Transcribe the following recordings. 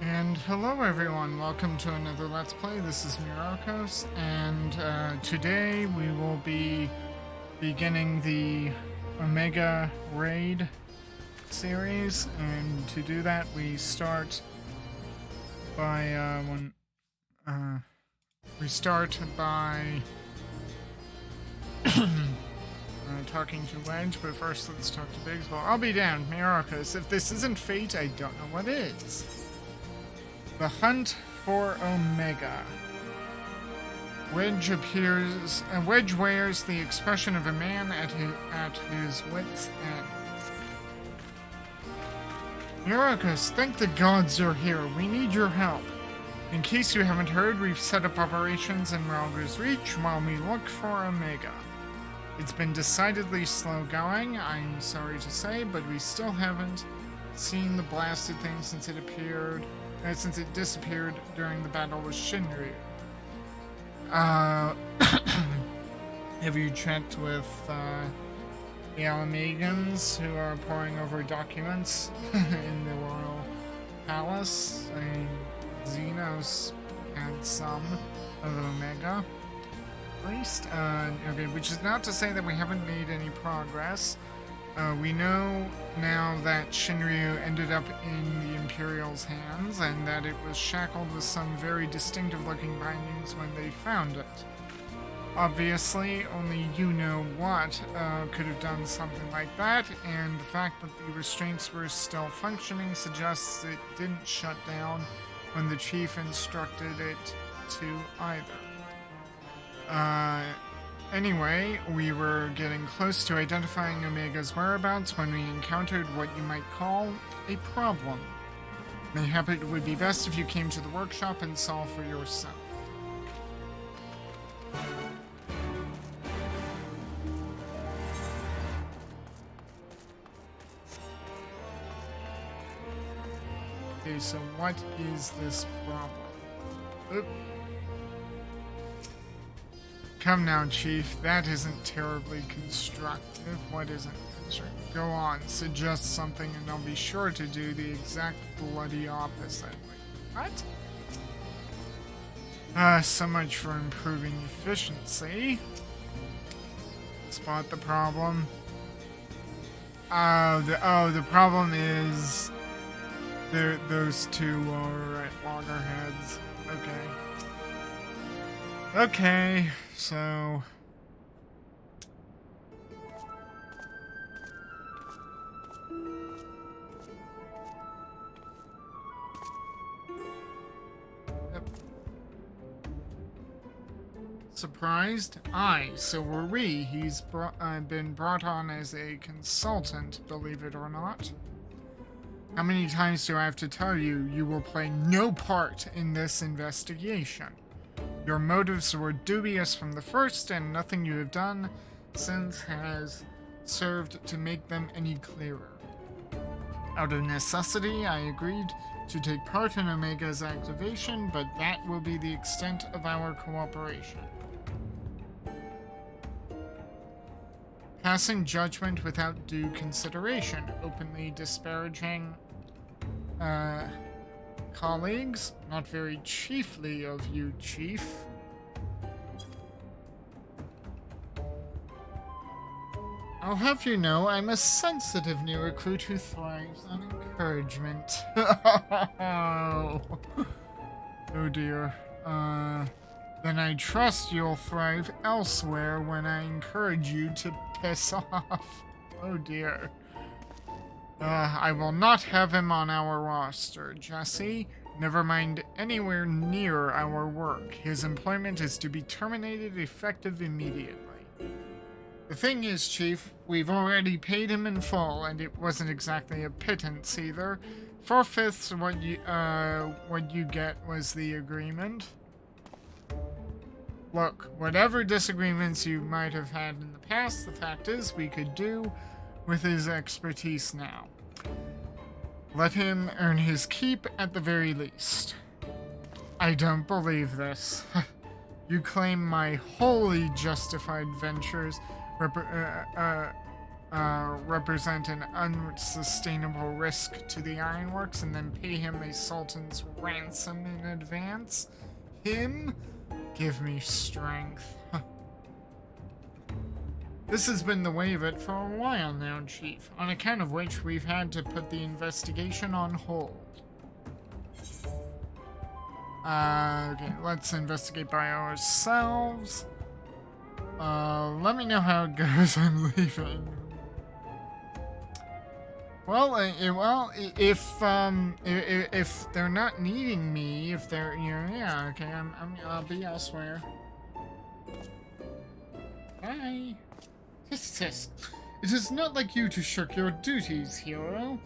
And hello everyone, welcome to another Let's Play. This is Myrokos, and today we will be beginning the Omega Raid series, and to do that we start by, talking to Wedge, but first let's talk to Biggs. Well, I'll be damned, Myrokos. If this isn't fate, I don't know what is. The hunt for Omega. Wedge wears the expression of a man at his wits' end. Myrokos, thank the gods you're here. We need your help. In case you haven't heard, we've set up operations in Ralger's Reach while we look for Omega. It's been decidedly slow going, I'm sorry to say, but we still haven't seen the blasted thing since it disappeared during the battle with Shinryu. Have you checked with the Alamegans who are poring over documents in the Royal Palace? I mean, Xenos had some of Omega, at least. Okay, which is not to say that we haven't made any progress. We know now that Shinryu ended up in the Imperial's hands, and that it was shackled with some very distinctive-looking bindings when they found it. Obviously, only you know what could have done something like that, and the fact that the restraints were still functioning suggests it didn't shut down when the chief instructed it to either. Anyway, we were getting close to identifying Omega's whereabouts when we encountered what you might call a problem. Mayhap it would be best if you came to the workshop and saw for yourself. Okay, so what is this problem? Oop. Come now, Chief. That isn't terribly constructive. What isn't constructive? Go on, suggest something and I'll be sure to do the exact bloody opposite. Wait, what? So much for improving efficiency. Spot the problem. The problem is those two are at loggerheads. Okay, so yep. Surprised? Aye, so were we. He's been brought on as a consultant, believe it or not. How many times do I have to tell you, you will play no part in this investigation? Your motives were dubious from the first, and nothing you have done since has served to make them any clearer. Out of necessity, I agreed to take part in Omega's activation, but that will be the extent of our cooperation. Passing judgment without due consideration, openly disparaging colleagues, not very chiefly of you, Chief. I'll have you know I'm a sensitive new recruit who thrives on encouragement. Oh dear. Then I trust you'll thrive elsewhere when I encourage you to piss off. Oh dear. I will not have him on our roster, Jesse. Never mind anywhere near our work. His employment is to be terminated effective immediately. The thing is, Chief, we've already paid him in full, and it wasn't exactly a pittance either. 4/5 what you get was the agreement. Look, whatever disagreements you might have had in the past, the fact is we could do with his expertise now. Let him earn his keep at the very least. I don't believe this. You claim my wholly justified ventures represent an unsustainable risk to the ironworks and then pay him a sultan's ransom in advance. Him? Give me strength. This has been the way of it for a while now, Chief, on account of which we've had to put the investigation on hold. Okay, let's investigate by ourselves. Let me know how it goes. I'm leaving. Well, if they're not needing me, if they're, yeah, okay, I'll be elsewhere. Bye. Tisk. It is not like you to shirk your duties, hero.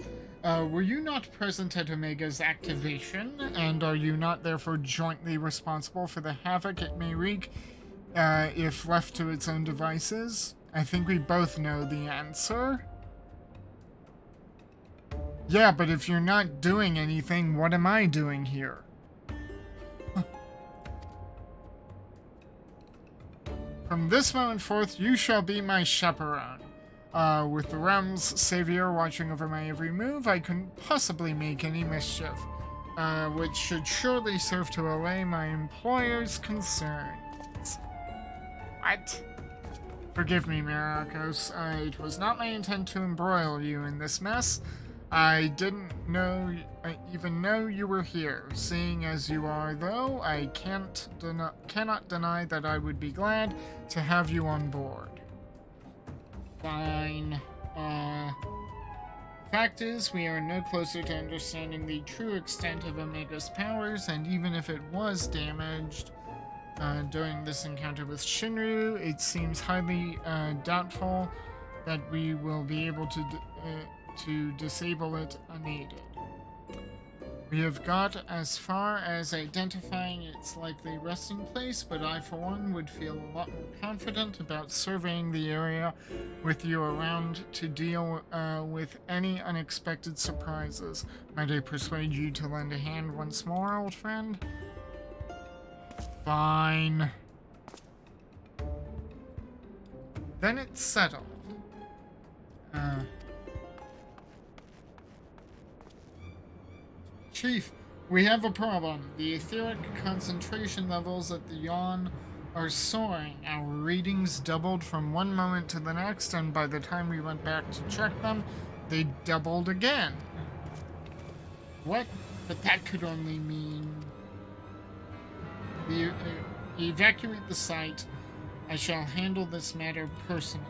Were you not present at Omega's activation, and are you not therefore jointly responsible for the havoc it may wreak, if left to its own devices? I think we both know the answer. Yeah, but if you're not doing anything, what am I doing here? From this moment forth, you shall be my chaperone. With the realm's savior watching over my every move, I couldn't possibly make any mischief, which should surely serve to allay my employer's concerns. What? Forgive me, Myrokos. It was not my intent to embroil you in this mess. I didn't even know you were here. Seeing as you are, though, I cannot deny that I would be glad to have you on board. Fine. Fact is, we are no closer to understanding the true extent of Omega's powers, and even if it was damaged during this encounter with Shinryu, it seems highly doubtful that we will be able to disable it unaided. We have got as far as identifying its likely resting place, but I for one would feel a lot more confident about surveying the area with you around to deal with any unexpected surprises. Might I persuade you to lend a hand once more, old friend? Fine. Then it's settled. Chief, we have a problem. The etheric concentration levels at the yawn are soaring. Our readings doubled from one moment to the next, and by the time we went back to check them, they doubled again. What? But that could only mean... Evacuate the site. I shall handle this matter personally.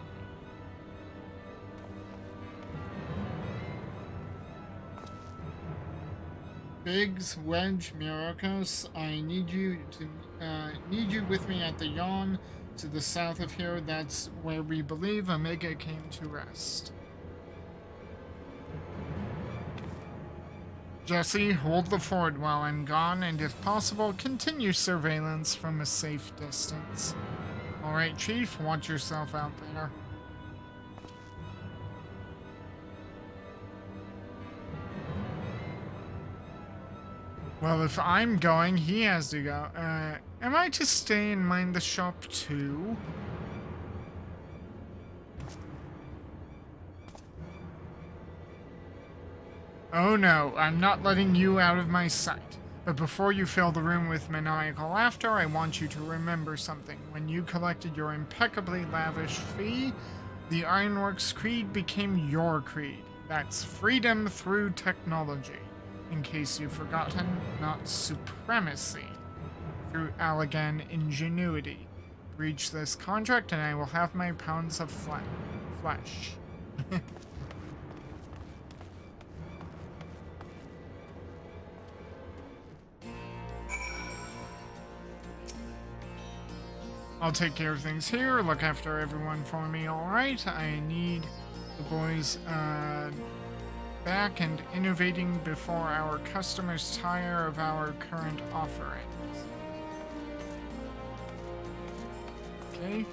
Biggs, Wedge, Myrokos, I need you with me at the yawn to the south of here. That's where we believe Omega came to rest. Jesse, hold the fort while I'm gone, and if possible, continue surveillance from a safe distance. Alright, Chief, watch yourself out there. Well, if I'm going, he has to go. Am I to stay and mind the shop too? Oh no, I'm not letting you out of my sight. But before you fill the room with maniacal laughter, I want you to remember something. When you collected your impeccably lavish fee, the Ironworks Creed became your creed. That's freedom through technology. In case you've forgotten, not supremacy. Through Allegan ingenuity. Breach this contract and I will have my pounds of flesh. I'll take care of things here, look after everyone for me, alright? I need the boys, back and innovating before our customers tire of our current offerings. Okay.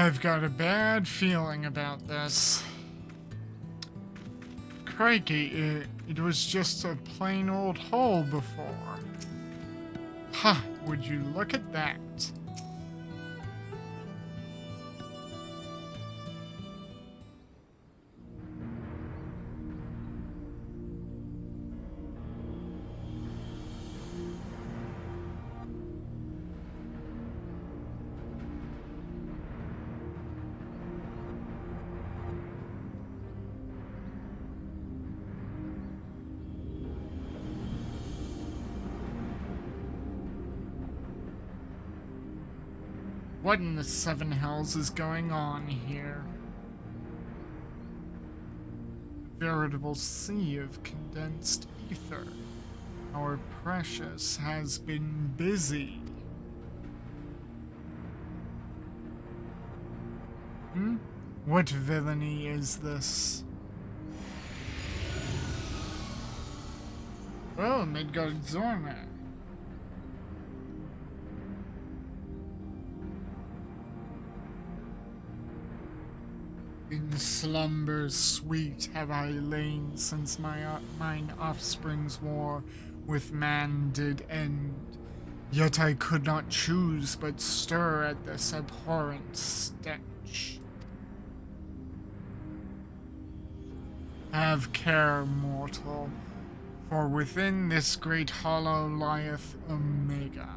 I've got a bad feeling about this. Crikey, it was just a plain old hole before. Ha, would you look at that? What in the seven hells is going on here? A veritable sea of condensed ether. Our precious has been busy. What villainy is this? Oh, Midgard Zorma. In slumber sweet have I lain since mine offspring's war with man did end. Yet I could not choose but stir at this abhorrent stench. Have care, mortal, for within this great hollow lieth Omega.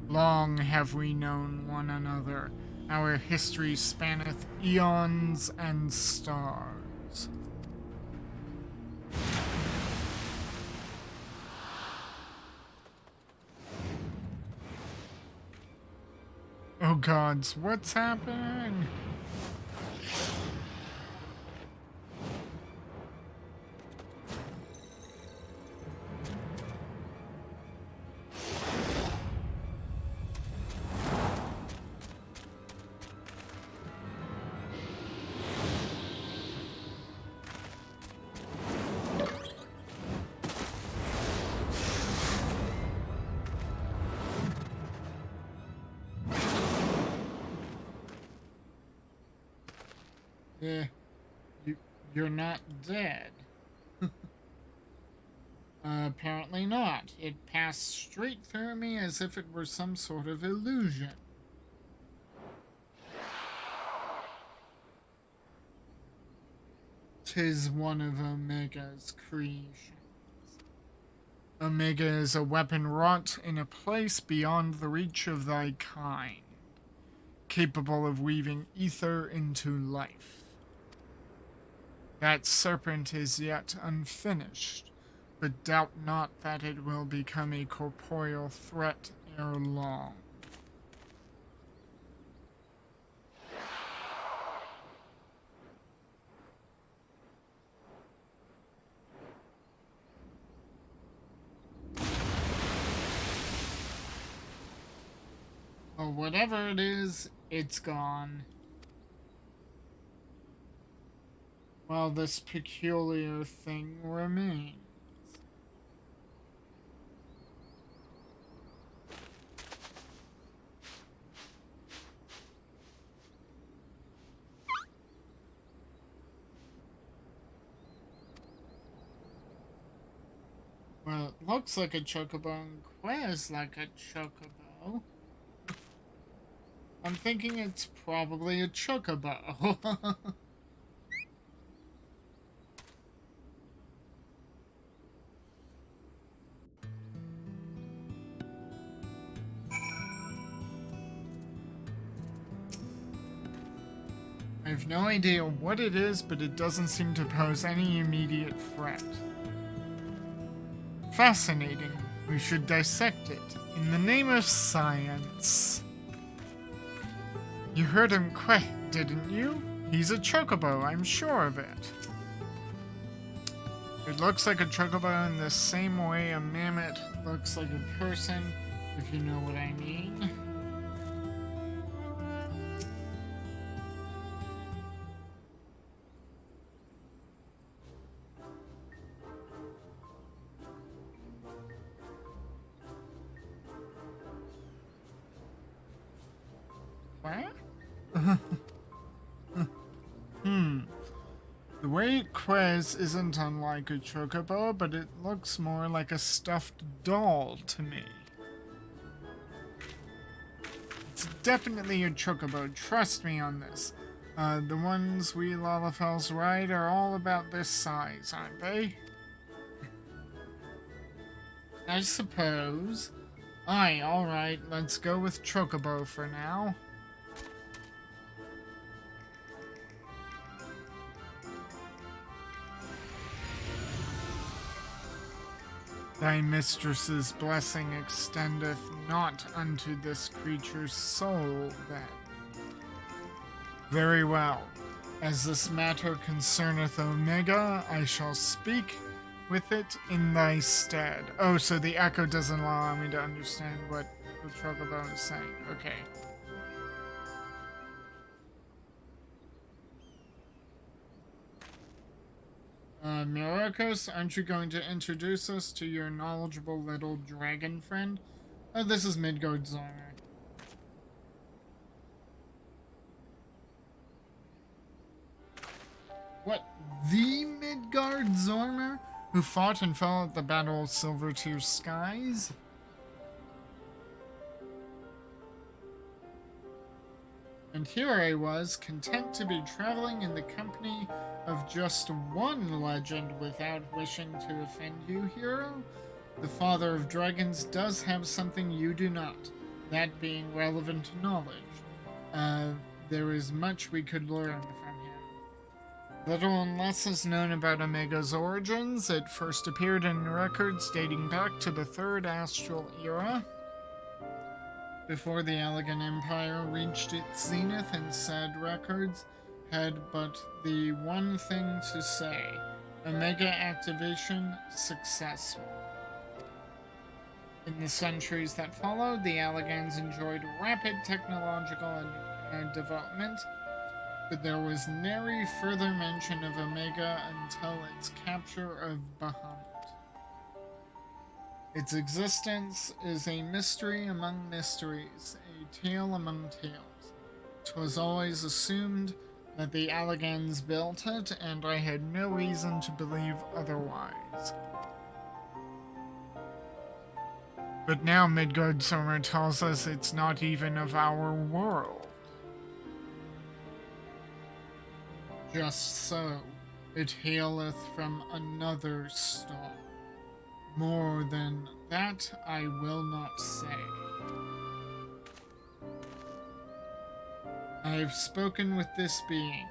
Long have we known one another. Our history spanneth eons and stars. Oh gods, what's happening? You're not dead. Apparently not. It passed straight through me as if it were some sort of illusion. Tis one of Omega's creations. Omega is a weapon wrought in a place beyond the reach of thy kind, capable of weaving ether into life. That serpent is yet unfinished, but doubt not that it will become a corporeal threat ere long. Well, whatever it is, it's gone. While this peculiar thing remains. Well, it looks like a chocobo and quests like a chocobo. I'm thinking it's probably a chocobo. I have no idea what it is, but it doesn't seem to pose any immediate threat. Fascinating. We should dissect it. In the name of science. You heard him quack, didn't you? He's a chocobo, I'm sure of it. It looks like a chocobo in the same way a mammoth looks like a person, if you know what I mean. Huh? The way it quays isn't unlike a chocobo, but it looks more like a stuffed doll to me. It's definitely a chocobo, trust me on this. The ones we Lalafels ride are all about this size, aren't they? I suppose. Aye, alright, let's go with chocobo for now. Thy mistress's blessing extendeth not unto this creature's soul, then. Very well. As this matter concerneth Omega, I shall speak with it in thy stead. Oh, so the echo doesn't allow me to understand what the Chocobo is saying. Okay. Myrokos, aren't you going to introduce us to your knowledgeable little dragon friend? Oh, this is Midgard's owner. What? The Midgard Zormer? Who fought and fell at the Battle of Silvertear Skies? And here I was, content to be traveling in the company of just one legend without wishing to offend you, hero. The Father of Dragons does have something you do not, that being relevant knowledge. There is much we could learn from him. Little and less is known about Omega's origins. It first appeared in records dating back to the Third Astral Era, before the Allegan Empire reached its zenith, and said records had but the one thing to say: Omega activation successful. In the centuries that followed, the Allegans enjoyed rapid technological development, but there was nary further mention of Omega until its capture of Bahamut. Its existence is a mystery among mysteries, a tale among tales. 'Twas always assumed that the Allegans built it, and I had no reason to believe otherwise. But now Midgard Sommer tells us it's not even of our world. Just so, it haileth from another star. More than that I will not say. I have spoken with this being.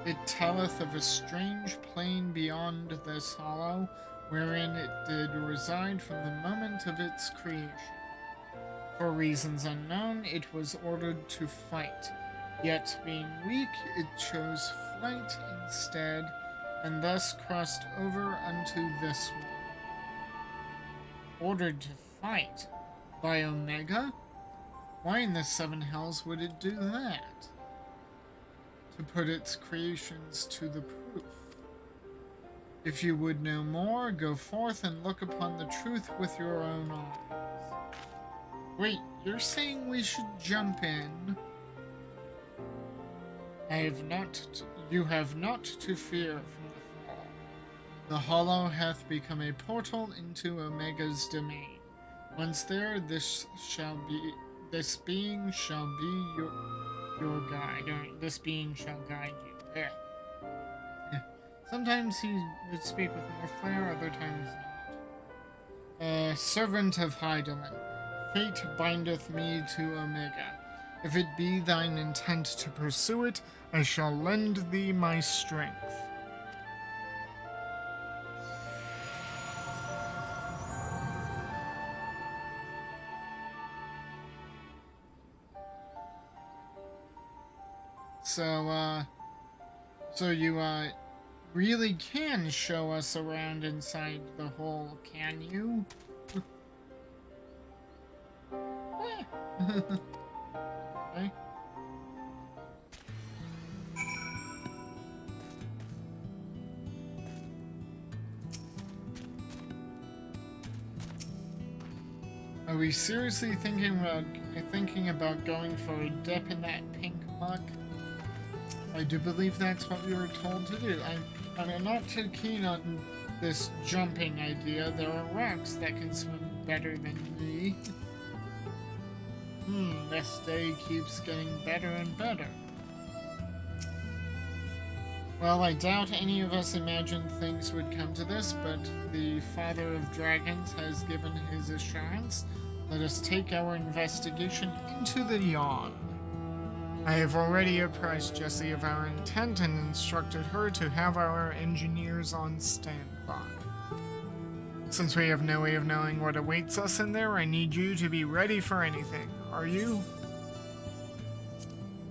It telleth of a strange plain beyond this hollow, wherein it did reside from the moment of its creation. For reasons unknown, it was ordered to fight. Yet, being weak, it chose flight instead, and thus crossed over unto this world. Ordered to fight? By Omega? Why in the Seven Hells would it do that? To put its creations to the proof. If you would know more, go forth and look upon the truth with your own eyes. Wait, you're saying we should jump in? You have not to fear from the fall. The hollow hath become a portal into Omega's domain. Once there, this being shall be your guide. This being shall guide you. Sometimes he would speak with more flair, other times not. Servant of Hydaelyn, fate bindeth me to Omega. If it be thine intent to pursue it, I shall lend thee my strength. So you really can show us around inside the hole, can you? Okay. Are we seriously thinking about you're thinking about going for a dip in that pink muck, I do believe that's what we were told to do. I'm not too keen on this jumping idea. There are rocks that can swim better than me. This day keeps getting better and better. Well, I doubt any of us imagined things would come to this, but the Father of Dragons has given his assurance. Let us take our investigation into the yawn. I have already apprised Jessie of our intent and instructed her to have our engineers on standby. Since we have no way of knowing what awaits us in there, I need you to be ready for anything. Are you?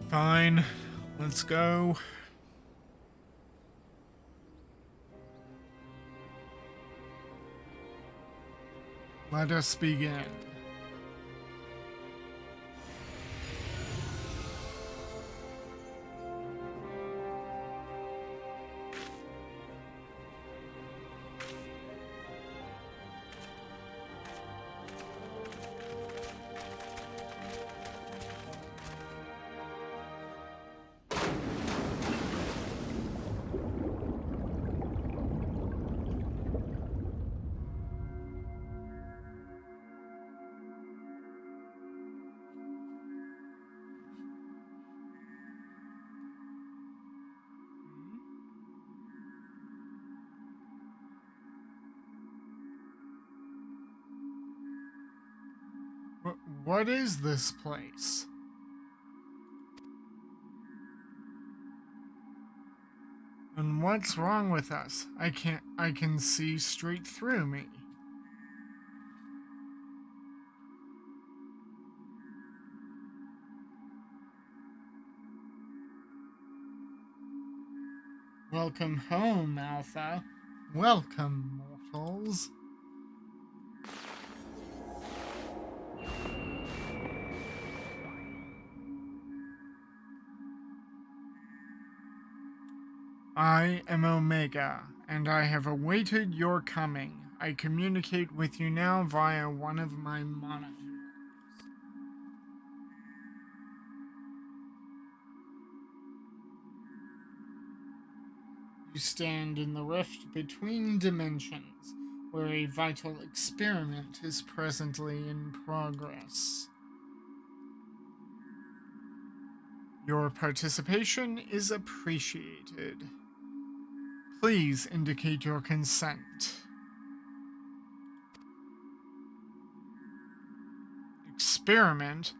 Fine. Let's go. Let us begin. What is this place? And what's wrong with us? I can see straight through me. Welcome home, Alpha. Welcome, mortals. I am Omega, and I have awaited your coming. I communicate with you now via one of my monitors. You stand in the rift between dimensions, where a vital experiment is presently in progress. Your participation is appreciated. Please indicate your consent. Experiment?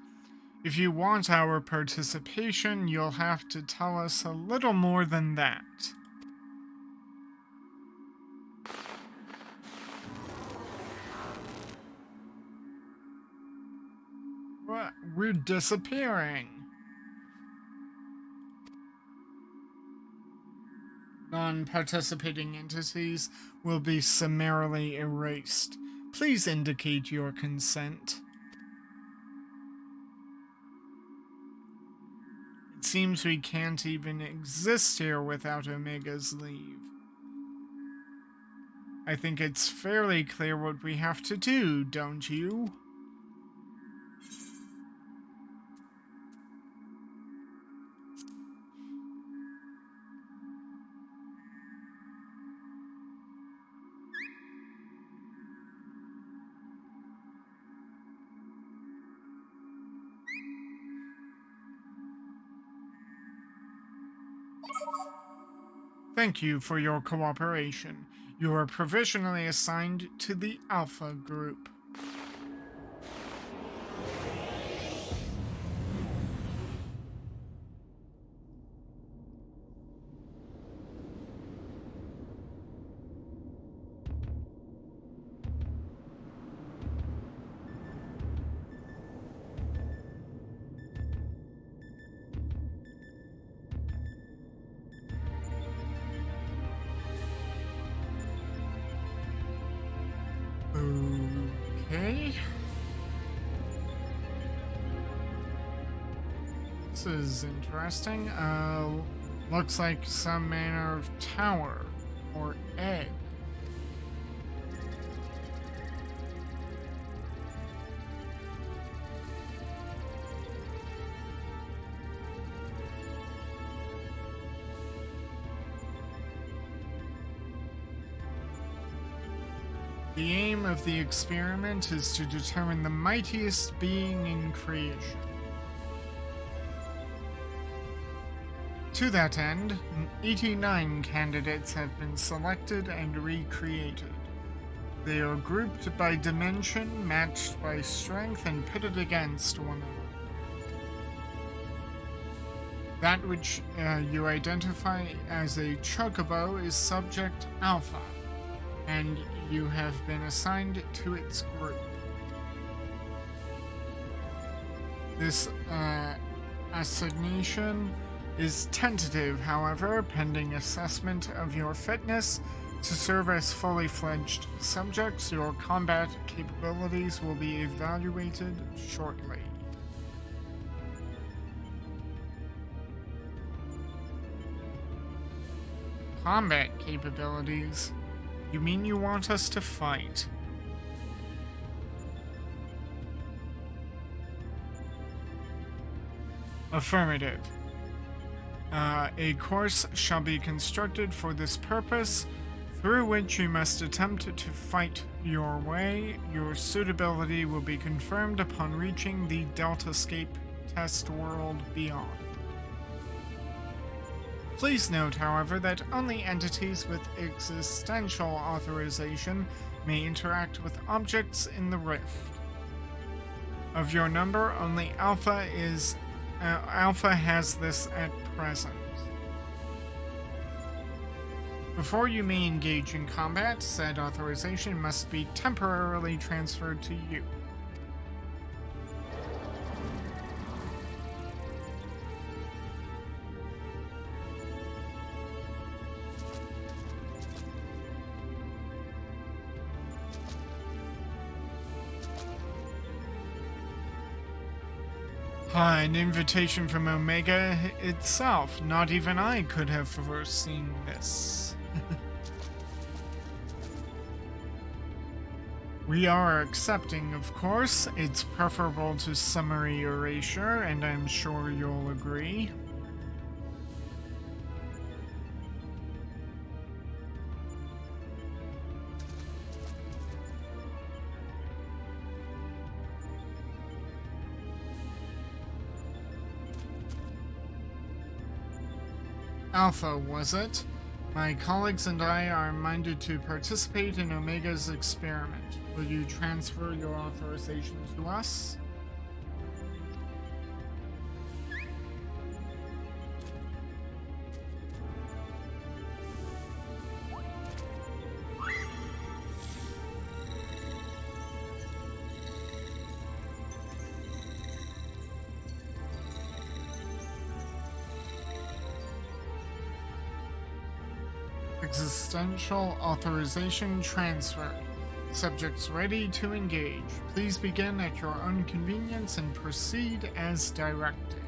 If you want our participation, you'll have to tell us a little more than that. What? We're disappearing. Non-participating entities will be summarily erased. Please indicate your consent. It seems we can't even exist here without Omega's leave. I think it's fairly clear what we have to do, don't you? Thank you for your cooperation. You are provisionally assigned to the Alpha Group. Okay. This is interesting. Looks like some manner of tower or egg. The aim of the experiment is to determine the mightiest being in creation. To that end, 89 candidates have been selected and recreated. They are grouped by dimension, matched by strength, and pitted against one another. That which you identify as a chocobo is subject Alpha, and you have been assigned to its group. This assignation is tentative, however, pending assessment of your fitness to serve as fully fledged subjects. Your combat capabilities will be evaluated shortly. Combat capabilities? You mean you want us to fight? Affirmative. A course shall be constructed for this purpose, through which you must attempt to fight your way. Your suitability will be confirmed upon reaching the Deltascape test world beyond. Please note, however, that only entities with existential authorization may interact with objects in the rift. Of your number, only Alpha has this at present. Before you may engage in combat, said authorization must be temporarily transferred to you. An invitation from Omega itself. Not even I could have foreseen this. We are accepting, of course. It's preferable to summary erasure, and I'm sure you'll agree. Alpha, was it? My colleagues and I are minded to participate in Omega's experiment. Will you transfer your authorization to us? Existential authorization transferred. Subjects ready to engage. Please begin at your own convenience and proceed as directed.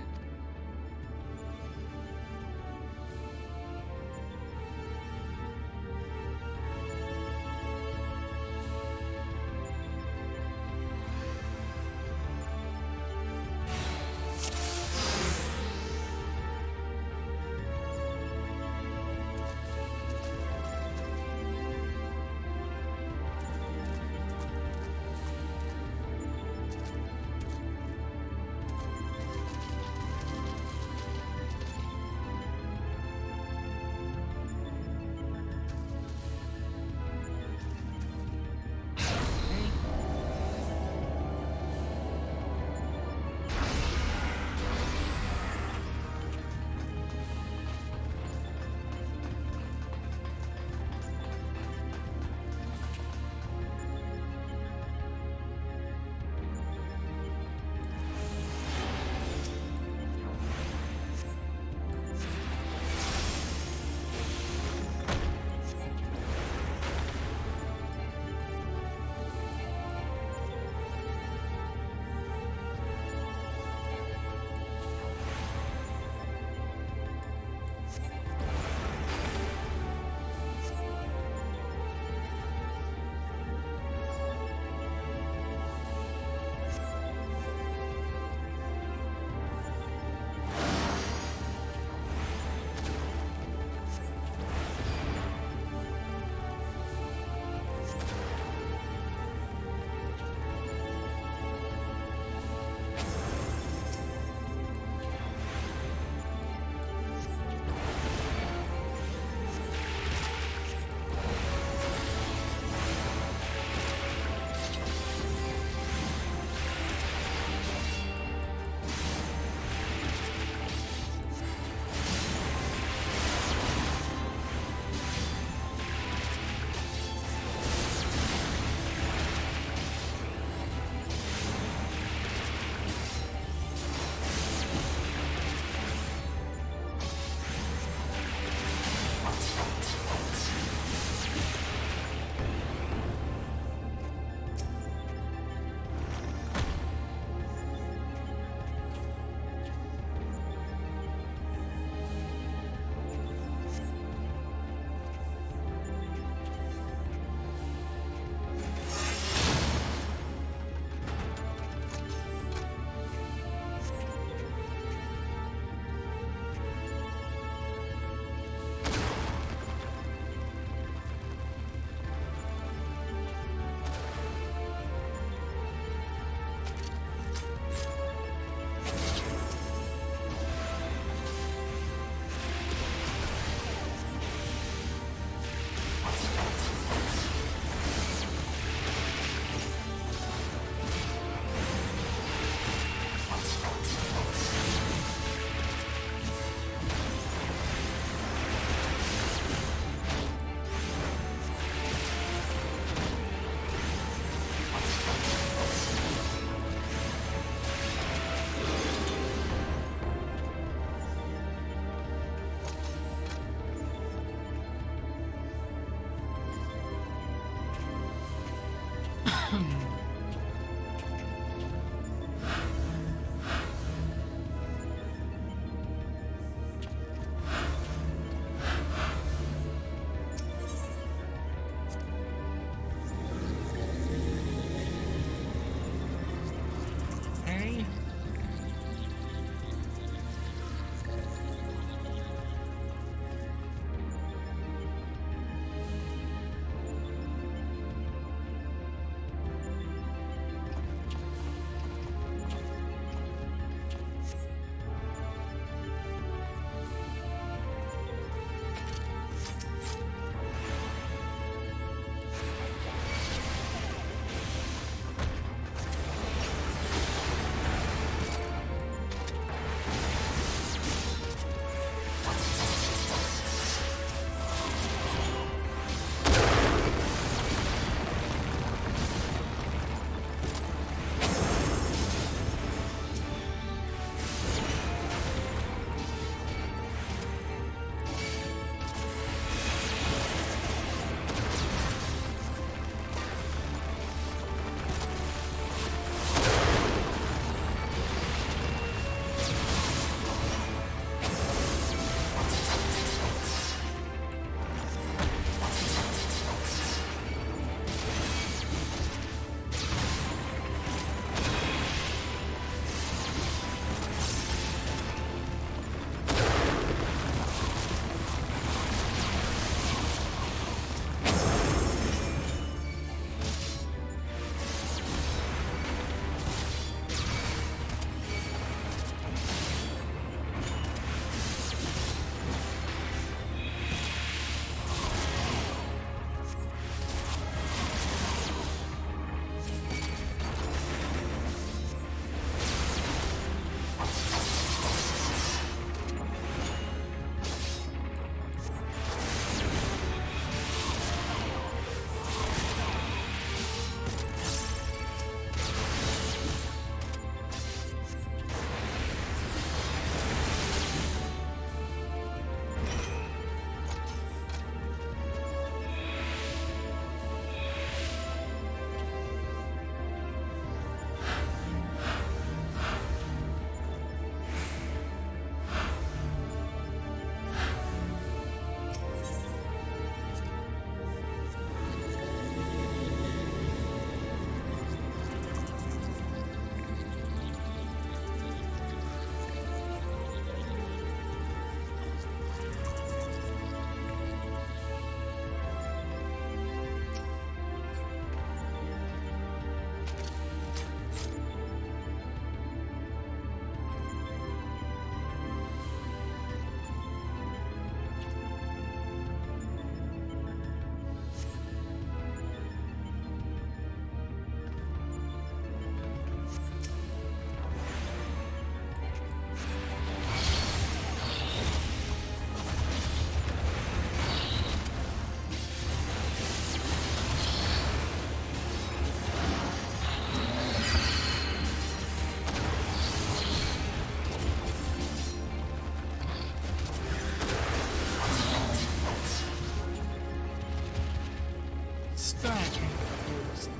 Stacking.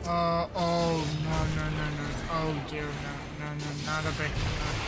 Oh, no. Oh, dear, no, not a big no.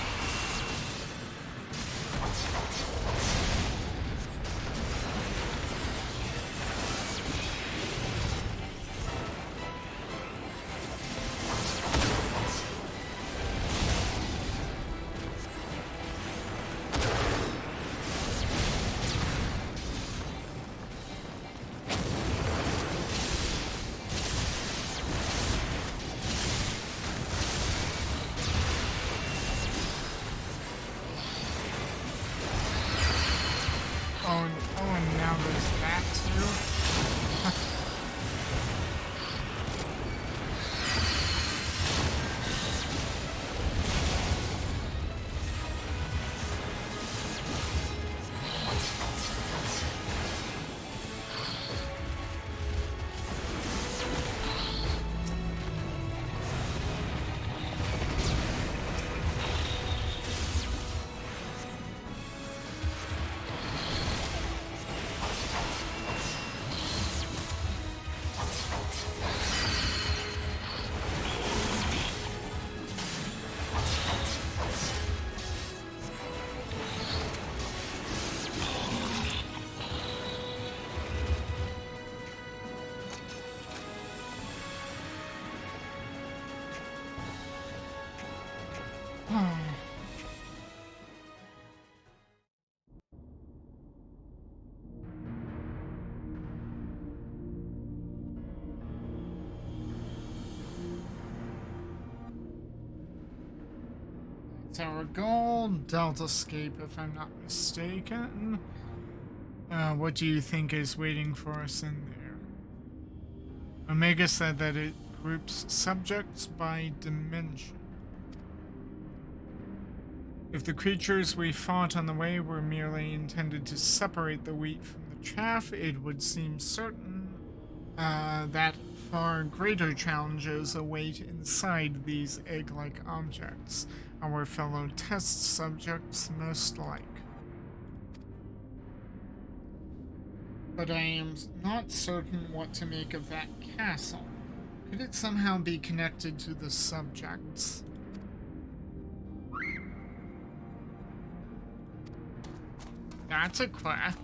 And now there's that too. Our goal, Deltascape, if I'm not mistaken. What do you think is waiting for us in there? Omega said that it groups subjects by dimension. If the creatures we fought on the way were merely intended to separate the wheat from the chaff, it would seem certain that far greater challenges await inside these egg-like objects, our fellow test subjects most like. But I am not certain what to make of that castle. Could it somehow be connected to the subjects? That's a quest.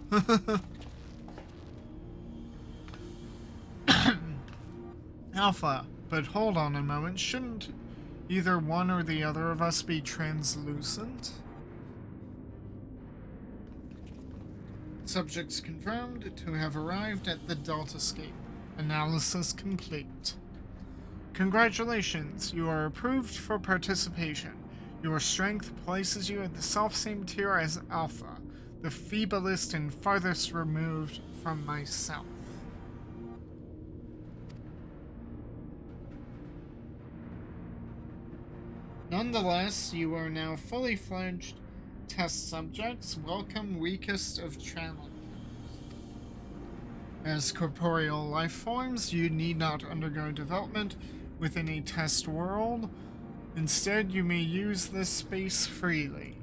Alpha, but hold on a moment, shouldn't either one or the other of us be translucent? Subjects confirmed to have arrived at the Deltascape. Analysis complete. Congratulations, you are approved for participation. Your strength places you at the self-same tier as Alpha, the feeblest and farthest removed from myself. Nonetheless, you are now fully fledged test subjects. Welcome, weakest of challengers. As corporeal life forms, you need not undergo development within a test world. Instead, you may use this space freely.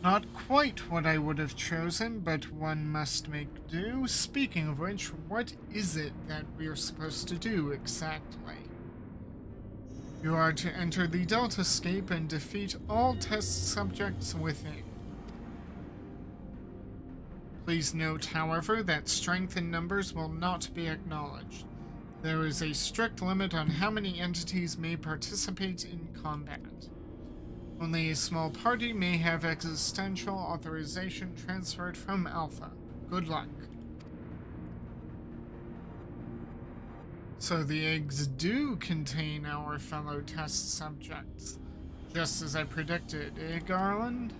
Not quite what I would have chosen, but one must make do. Speaking of which, what is it that we are supposed to do exactly? You are to enter the Deltascape and defeat all test subjects within. Please note, however, that strength in numbers will not be acknowledged. There is a strict limit on how many entities may participate in combat. Only a small party may have existential authorization transferred from Alpha. Good luck. So the eggs do contain our fellow test subjects, just as I predicted, eh, Garland?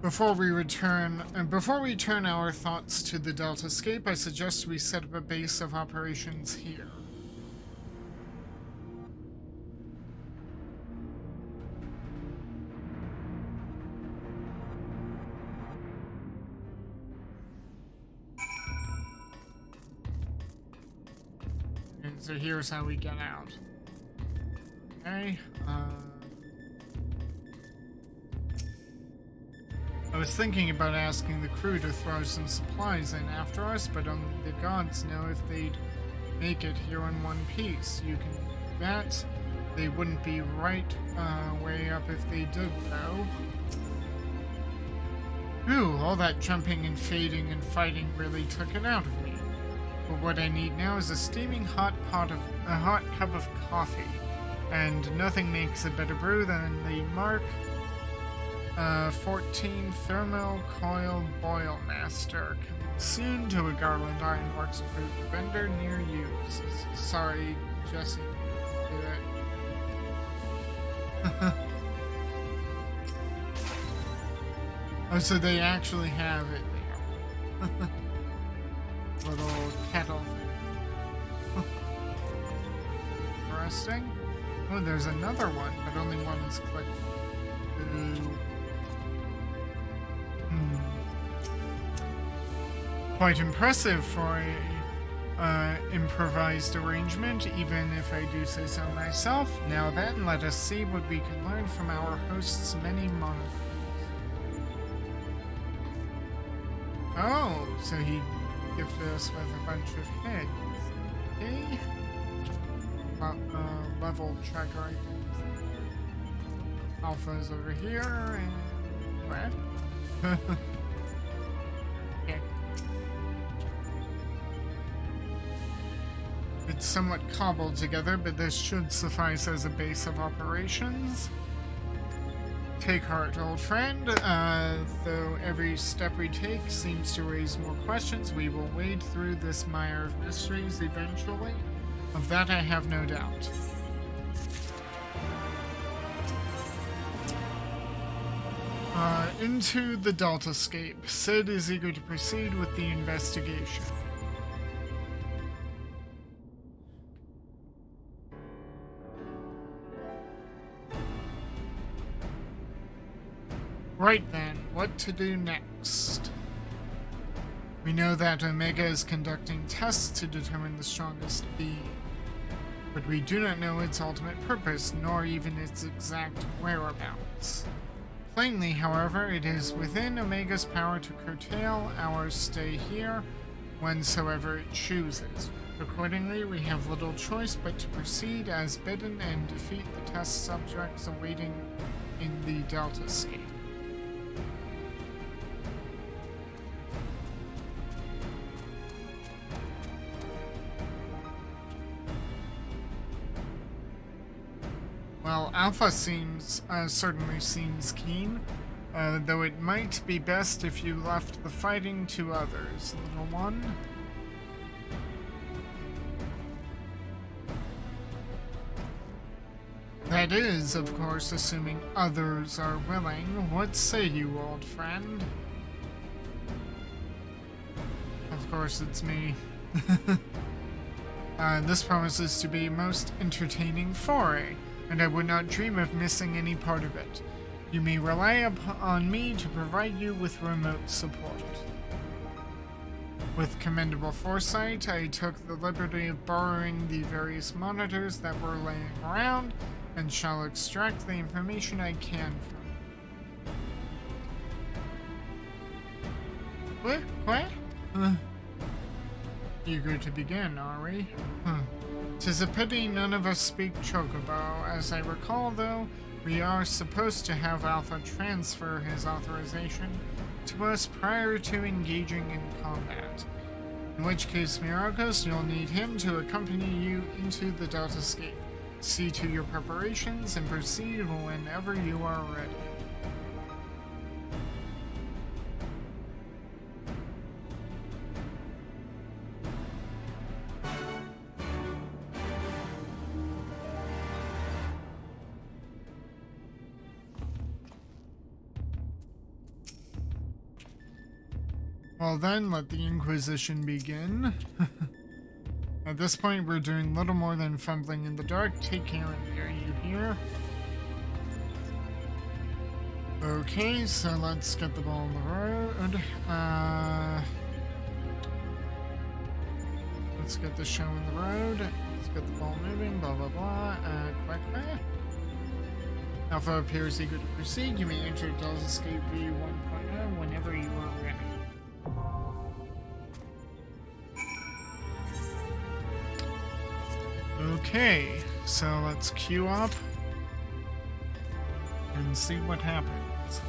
Before we turn our thoughts to the Deltascape, I suggest we set up a base of operations here. And so here's how we get out. Okay, was thinking about asking the crew to throw some supplies in after us, but only the gods know if they'd make it here in one piece. You can bet they wouldn't be right way up if they did, though. Ooh, all that jumping and fading and fighting really took it out of me. But what I need now is a steaming hot cup of coffee. And nothing makes a better brew than the Mark 14 Thermal Coil Boil Master. Coming soon to a Garland Ironworks approved vendor near you. Sorry, Jesse. Do that. Oh, so they actually have it there. Little kettle thing. Interesting. Oh, there's another one, but only one is clicked. Quite impressive for a improvised arrangement, even if I do say so myself. Now then, let us see what we can learn from our host's many monitors. Oh, so he gifted us with a bunch of heads. Okay. Level tracker, I think. Alpha's over here, and... what? Okay. It's somewhat cobbled together, but this should suffice as a base of operations. Take heart, old friend. Though every step we take seems to raise more questions, we will wade through this mire of mysteries eventually. Of that I have no doubt. Into the Deltascape. Sid is eager to proceed with the investigation. Right then, what to do next? We know that Omega is conducting tests to determine the strongest being, but we do not know its ultimate purpose, nor even its exact whereabouts. Plainly, however, it is within Omega's power to curtail our stay here whensoever it chooses. Accordingly, we have little choice but to proceed as bidden and defeat the test subjects awaiting in the Deltascape. Well, Alpha certainly seems keen, though it might be best if you left the fighting to others, little one. That is, of course, assuming others are willing. What say you, old friend? Of course, it's me. This promises to be a most entertaining foray, and I would not dream of missing any part of it. You may rely on me to provide you with remote support. With commendable foresight, I took the liberty of borrowing the various monitors that were laying around, and shall extract the information I can from it. What? Eager to begin, are we? 'Tis a pity none of us speak Chocobo. As I recall, though, we are supposed to have Alpha transfer his authorization to us prior to engaging in combat. In which case, Myrokos, you'll need him to accompany you into the Deltascape. See to your preparations and proceed whenever you are ready. Well then, let the Inquisition begin. At this point, we're doing little more than fumbling in the dark. Take care in there, you hear? Okay, so let's get the ball on the road. Let's get the show on the road. Let's get the ball moving, blah blah blah. Quick. Alpha appears eager to proceed. You may enter Dell's Escape View 1.0 whenever you are ready. Okay, so let's queue up and see what happens.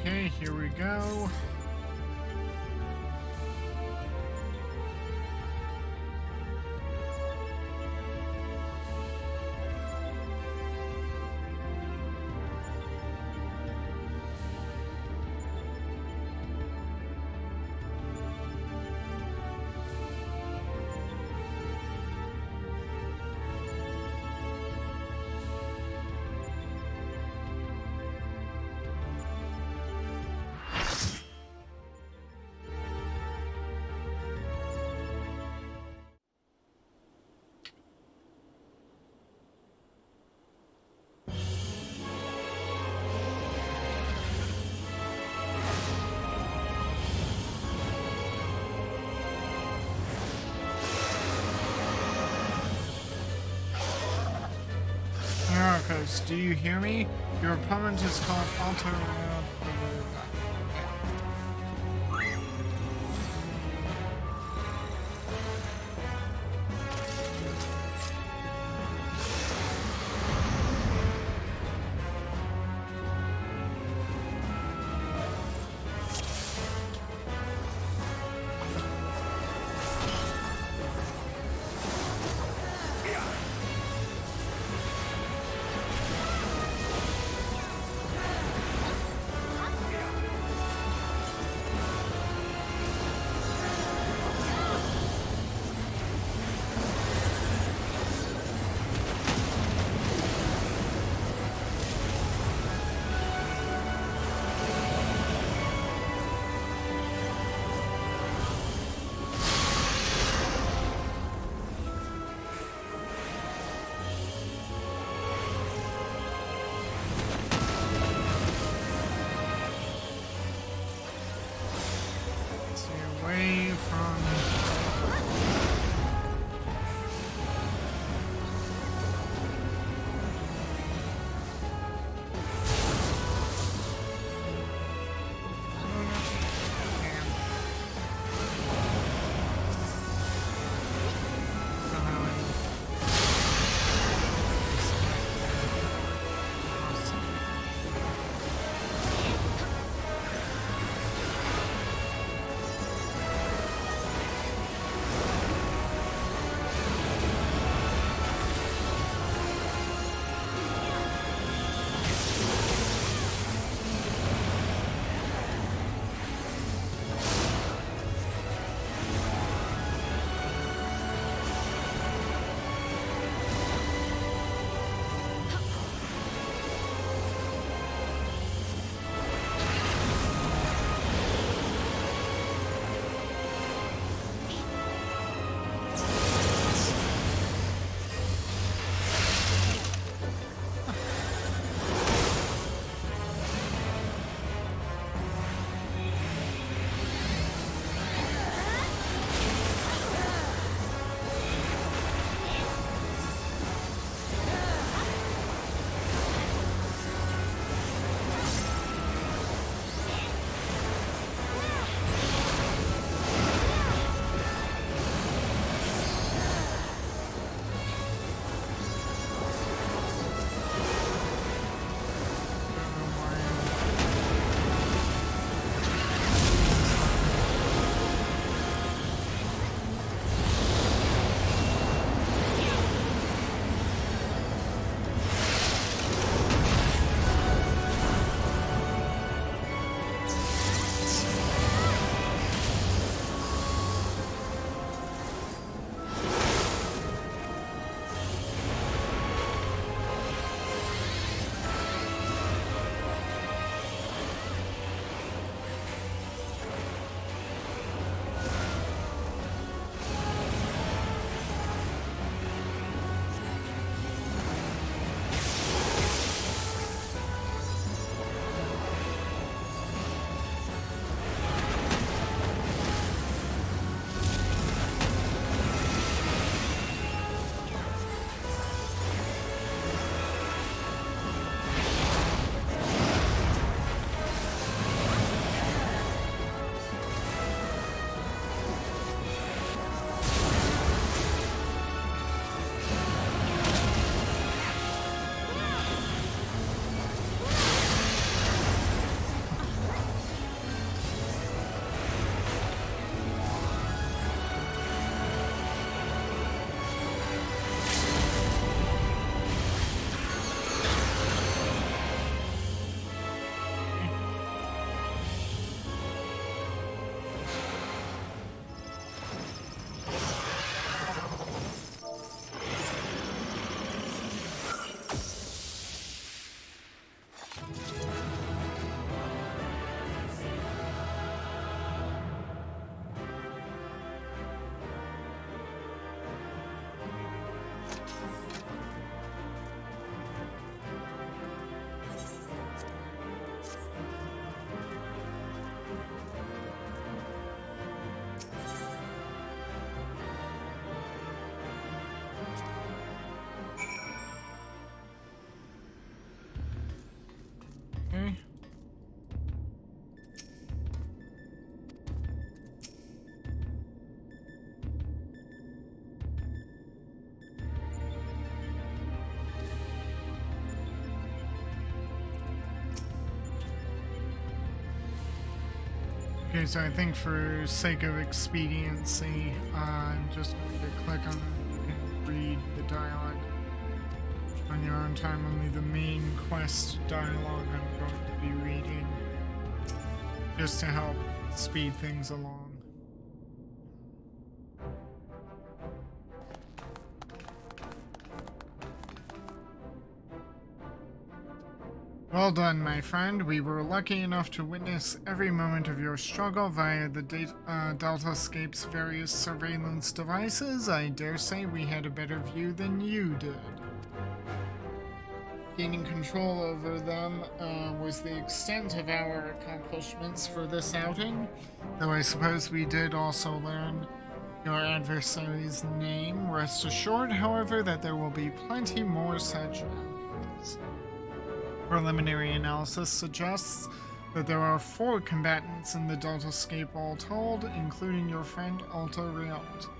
Okay, here we go. Myrokos, do you hear me? Your opponent is called Alto. Okay, so I think for sake of expediency, I'm just going to click on it. You can read the dialogue on your own time. Only the main quest dialogue I'm going to be reading, just to help speed things along. Well done, my friend. We were lucky enough to witness every moment of your struggle via the Deltascape's various surveillance devices. I dare say we had a better view than you did. Gaining control over them was the extent of our accomplishments for this outing, though I suppose we did also learn your adversary's name. Rest assured, however, that there will be plenty more such outings. Preliminary analysis suggests that there are 4 combatants in the Deltascape all told, including your friend Alta Rialt,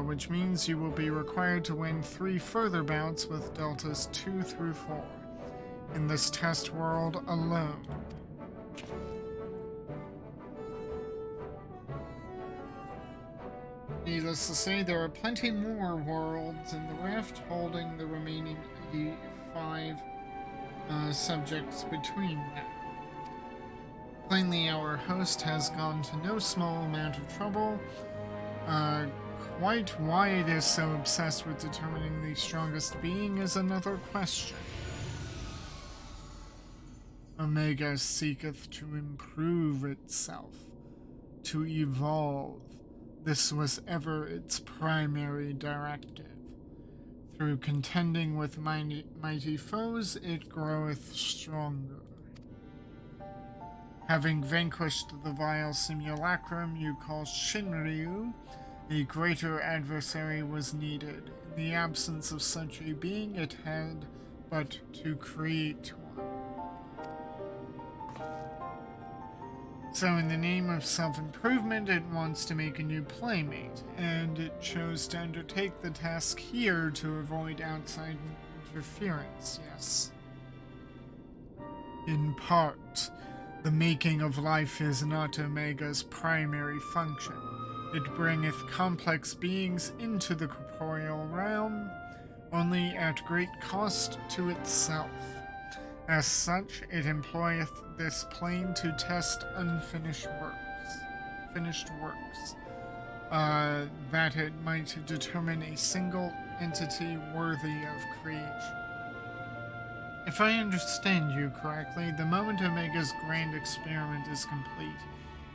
which means you will be required to win 3 further bouts with Deltas 2 through 4 in this test world alone. Needless to say, there are plenty more worlds in the rift, holding the remaining 85 subjects between them. Plainly, our host has gone to no small amount of trouble. Quite why it is so obsessed with determining the strongest being is another question. Omega seeketh to improve itself, to evolve. This was ever its primary directive. Through contending with mighty foes, it groweth stronger. Having vanquished the vile simulacrum you call Shinryu, a greater adversary was needed. In the absence of such a being, it had but to create one. So in the name of self-improvement, it wants to make a new playmate, and it chose to undertake the task here to avoid outside interference, yes. In part, the making of life is not Omega's primary function. It bringeth complex beings into the corporeal realm, only at great cost to itself. As such, it employeth this plane to test unfinished works, that it might determine a single entity worthy of creation. If I understand you correctly, the moment Omega's grand experiment is complete,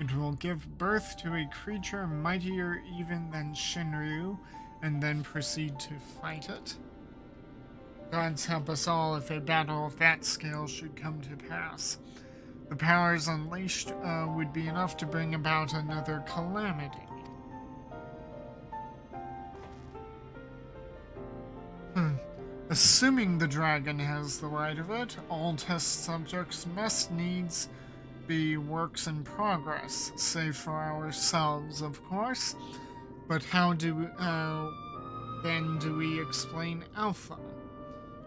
it will give birth to a creature mightier even than Shinryu, and then proceed to fight it. Gods help us all if a battle of that scale should come to pass. The powers unleashed would be enough to bring about another calamity. Assuming the dragon has the right of it, all test subjects must needs be works in progress, save for ourselves, of course. But how then do we explain Alpha?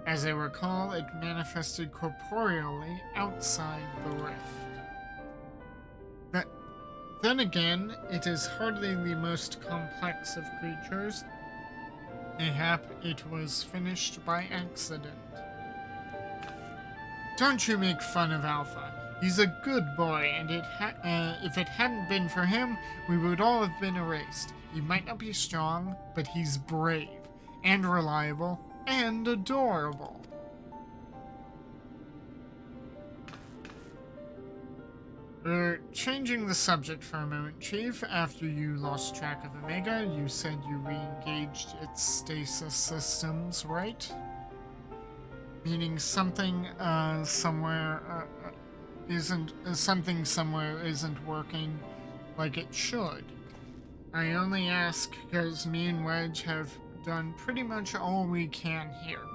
As I recall, it manifested corporeally outside the rift. Then again, it is hardly the most complex of creatures. Mayhap it was finished by accident. Don't you make fun of Alpha. He's a good boy, and if it hadn't been for him, we would all have been erased. He might not be strong, but he's brave, and reliable, and adorable. Changing the subject for a moment, Chief. After you lost track of Omega, you said you re-engaged its stasis systems, right? Meaning something somewhere isn't working like it should. I only ask because me and Wedge have done pretty much all we can here,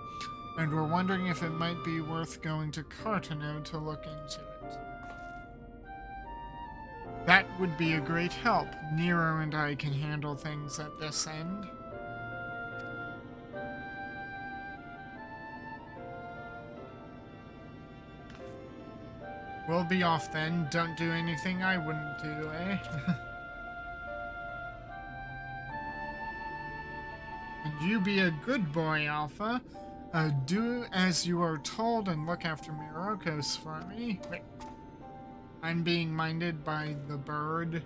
and we're wondering if it might be worth going to Cartano to look into it. That would be a great help. Nero and I can handle things at this end. We'll be off then. Don't do anything I wouldn't do, eh? And you be a good boy, Alpha. Do as you are told and look after Myrokos for me. Wait. I'm being minded by the bird.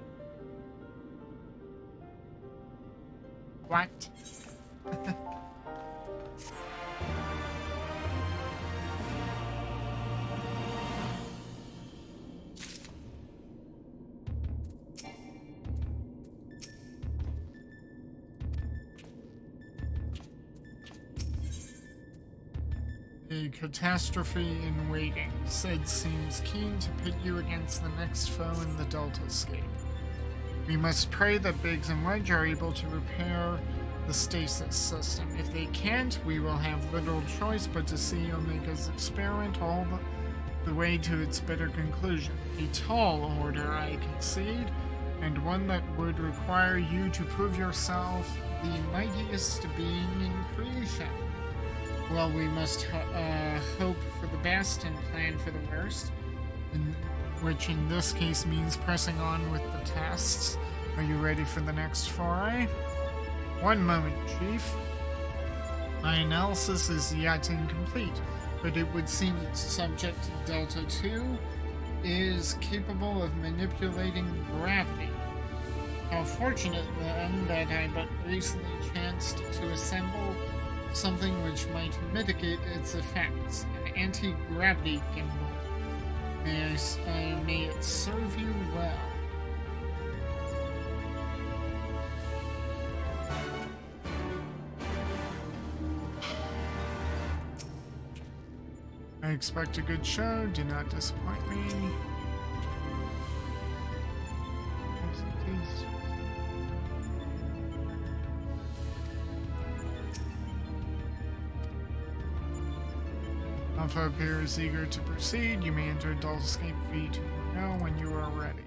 What? A catastrophe in waiting. Sid seems keen to pit you against the next foe in the Deltascape. We must pray that Biggs and Wedge are able to repair the stasis system. If they can't, we will have little choice but to see Omega's experiment all the way to its bitter conclusion. A tall order, I concede, and one that would require you to prove yourself the mightiest being in creation. Well, we must hope for the best and plan for the worst, which in this case means pressing on with the tests. Are you ready for the next foray? One moment, Chief. My analysis is yet incomplete, but it would seem that subject Delta 2 is capable of manipulating gravity. How fortunate, then, that I but recently chanced to assemble something which might mitigate its effects, an anti-gravity gimbal. May it serve you well. I expect a good show. Do not disappoint me. Alpha appears eager to proceed. You may enter Deltascape V2.0 when you are ready.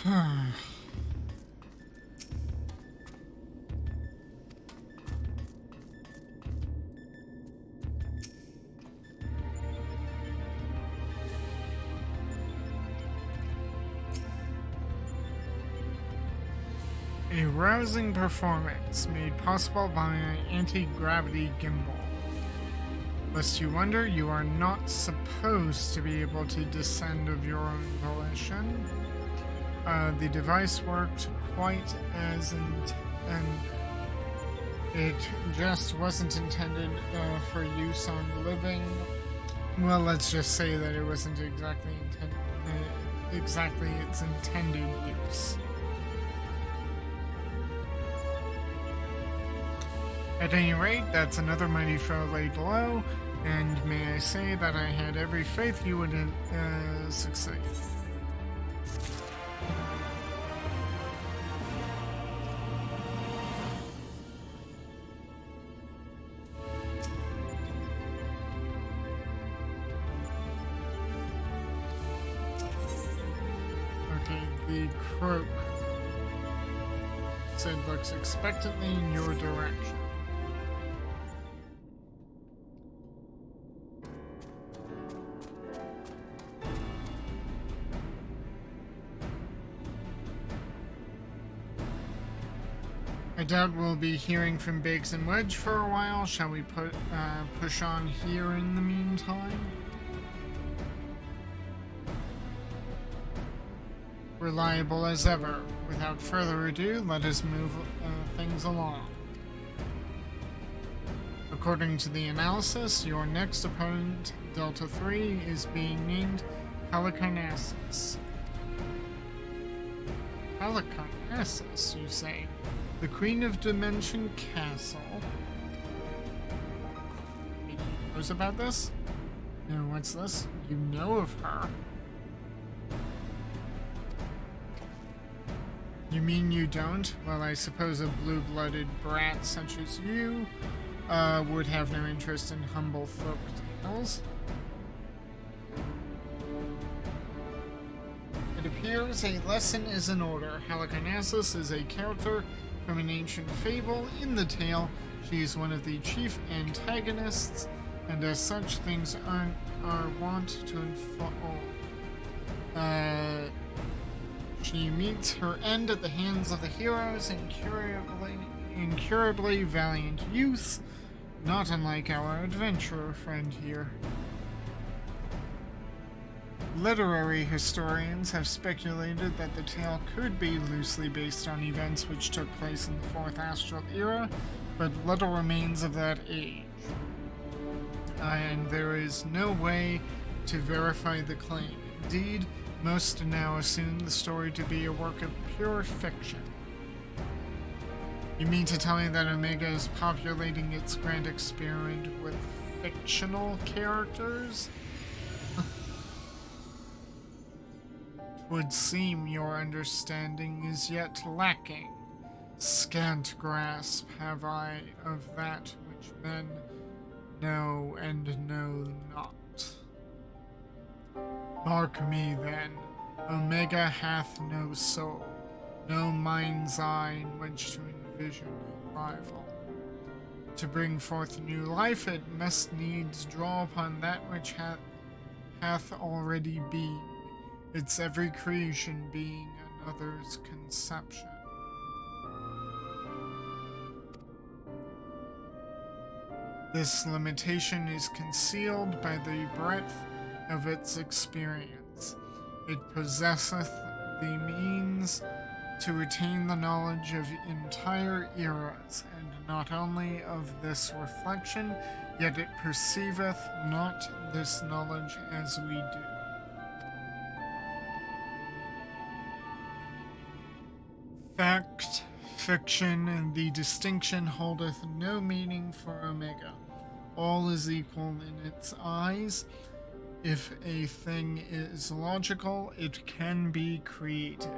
A rousing performance made possible by an anti-gravity gimbal. Lest you wonder, you are not supposed to be able to descend of your own volition. The device worked quite as and it just wasn't intended for use on living. Well, let's just say that it wasn't exactly its intended use. At any rate, that's another mighty foe laid low, and may I say that I had every faith you would succeed. Okay, the croak said looks expectantly in your direction. I doubt we'll be hearing from Biggs and Wedge for a while. Shall we push on here in the meantime? Reliable as ever. Without further ado, let us move things along. According to the analysis, your next opponent, Delta 3, is being named Halicarnassus. Halicarnassus, you say? The Queen of Dimension Castle. He knows about this? No, what's this? You know of her. You mean you don't? Well, I suppose a blue-blooded brat such as you would have no interest in humble folk tales. It appears a lesson is in order. Halicarnassus is a character from an ancient fable. In the tale, she is one of the chief antagonists, and as such, things are wont to unfold. She meets her end at the hands of the heroes, incurably valiant youths, not unlike our adventurer friend here. Literary historians have speculated that the tale could be loosely based on events which took place in the Fourth Astral Era, but little remains of that age. And there is no way to verify the claim. Indeed, most now assume the story to be a work of pure fiction. You mean to tell me that Omega is populating its grand experiment with fictional characters? Would seem your understanding is yet lacking. Scant grasp have I of that which men know and know not. Mark me then, Omega hath no soul, no mind's eye in which to envision a rival. To bring forth new life, it must needs draw upon that which hath already been, its every creation being another's conception. This limitation is concealed by the breadth of its experience. It possesseth the means to retain the knowledge of entire eras, and not only of this reflection, yet it perceiveth not this knowledge as we do. Fact, fiction, and the distinction holdeth no meaning for Omega. All is equal in its eyes. If a thing is logical, it can be created.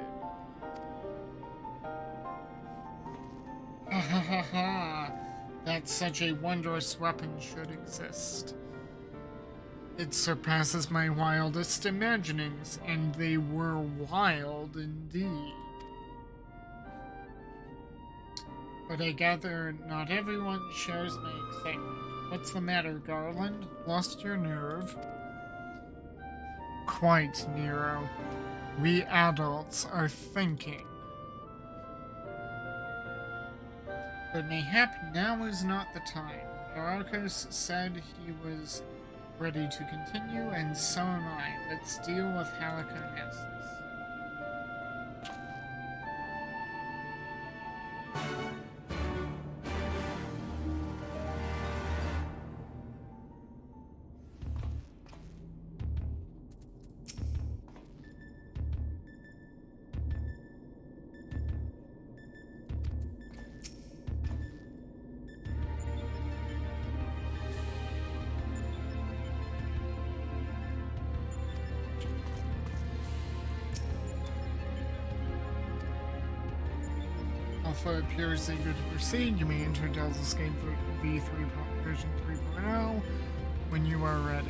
Ha ha ha ha! That such a wondrous weapon should exist. It surpasses my wildest imaginings, and they were wild indeed. But I gather not everyone shares my excitement. What's the matter, Garland? Lost your nerve? Quite, Nero. We adults are thinking. But mayhap now is not the time. Myrokos said he was ready to continue, and so am I. Let's deal with Halicarnassus. Alpha appears eager to proceed. You may enter Dell's Escape V3 version 3.0 when you are ready.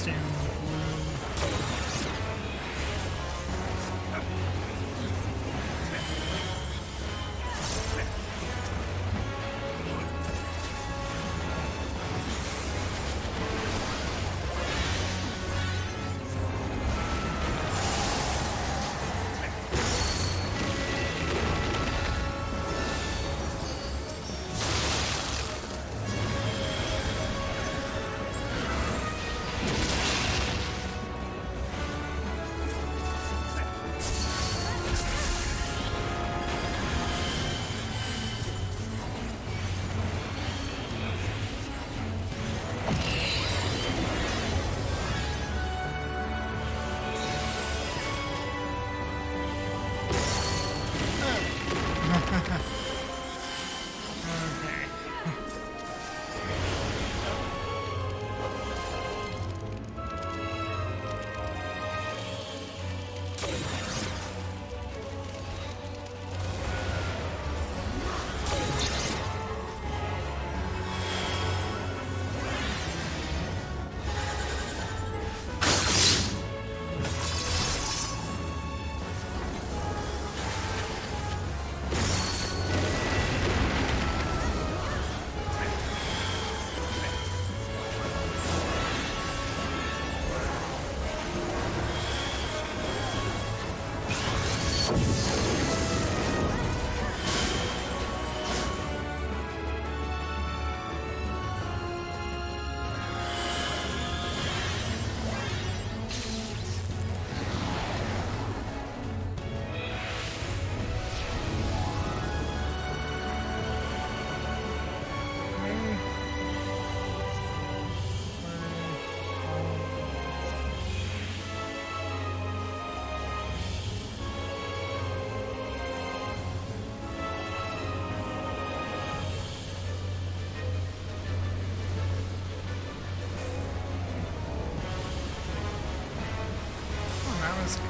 understand blue.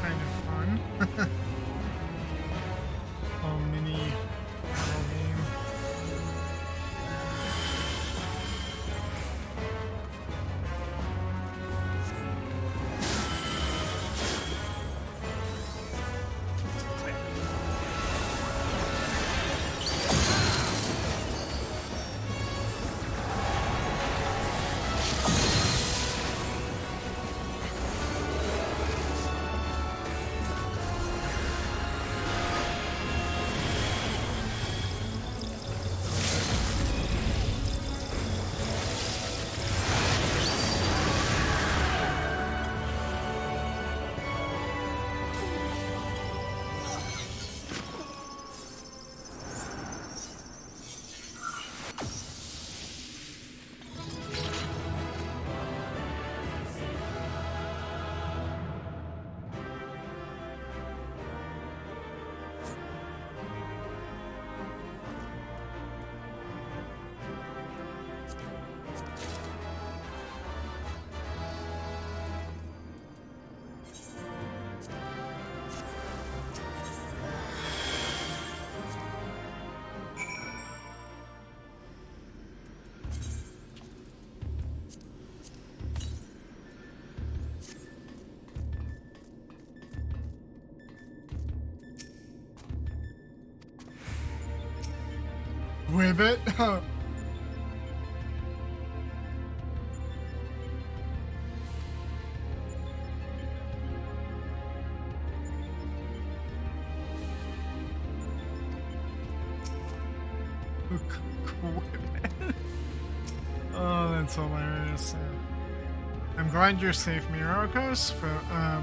Kind of fun. Oh, mini battle game. Ribbit? Oh. Oh, that's hilarious. I'm glad you're safe, Myrokos.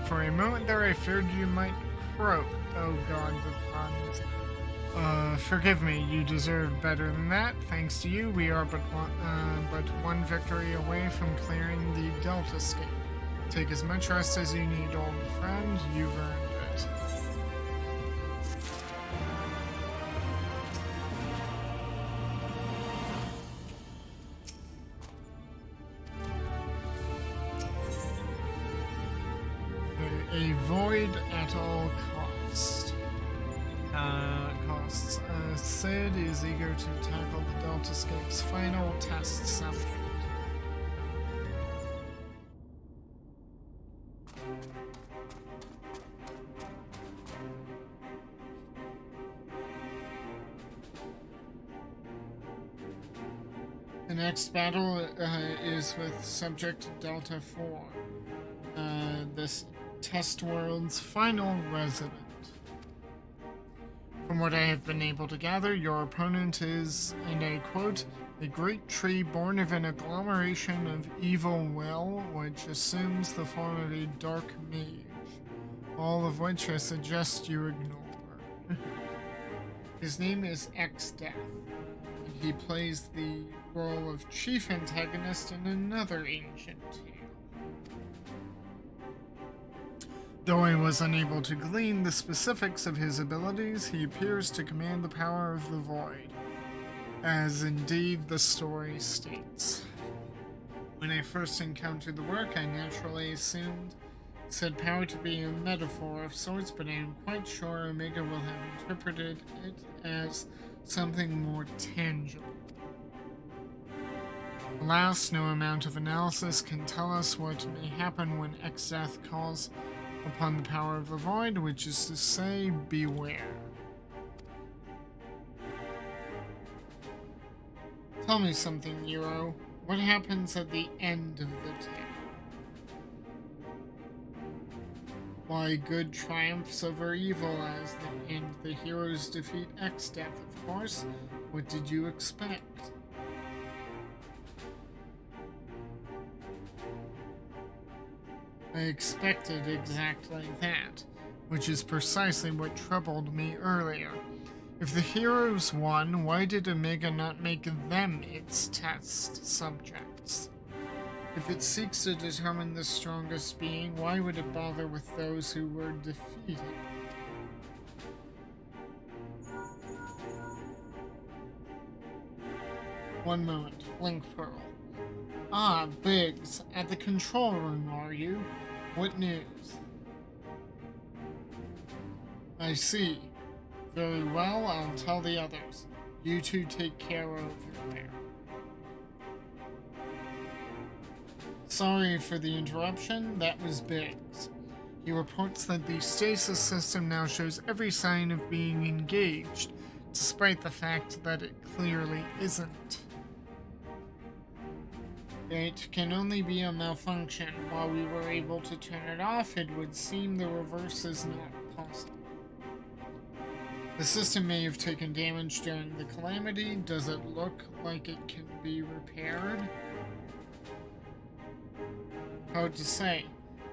For a moment there, I feared you might croak. Oh god, the puns. Forgive me, you deserve better than that. Thanks to you, we are but one victory away from clearing the Deltascape. Take as much rest as you need, old friend. You've earned it. Avoid at all costs. Sid is eager to tackle the Deltascape's final test subject. The next battle is with Subject Delta 4, this test world's final resident. From what I have been able to gather, your opponent is, and I quote, a great tree born of an agglomeration of evil will, which assumes the form of a dark mage, all of which I suggest you ignore. His name is X-Death, and he plays the role of chief antagonist in another ancient tale. Though I was unable to glean the specifics of his abilities, he appears to command the power of the void, as indeed the story states. When I first encountered the work, I naturally assumed said power to be a metaphor of sorts, but I am quite sure Omega will have interpreted it as something more tangible. Alas, no amount of analysis can tell us what may happen when X-Death calls upon the power of the void, which is to say, beware. Tell me something, Nero. What happens at the end of the tale? Why, good triumphs over evil and the heroes defeat X-Death, of course. What did you expect? I expected exactly that, which is precisely what troubled me earlier. If the heroes won, why did Omega not make them its test subjects? If it seeks to determine the strongest being, why would it bother with those who were defeated? One moment, Link Pearl. Ah, Biggs, at the control room, are you? What news? I see. Very well, I'll tell the others. You two take care over there. Sorry for the interruption, that was Biggs. He reports that the stasis system now shows every sign of being engaged, despite the fact that it clearly isn't. It can only be a malfunction. While we were able to turn it off, it would seem the reverse is not possible. The system may have taken damage during the calamity. Does it look like it can be repaired? Hard to say.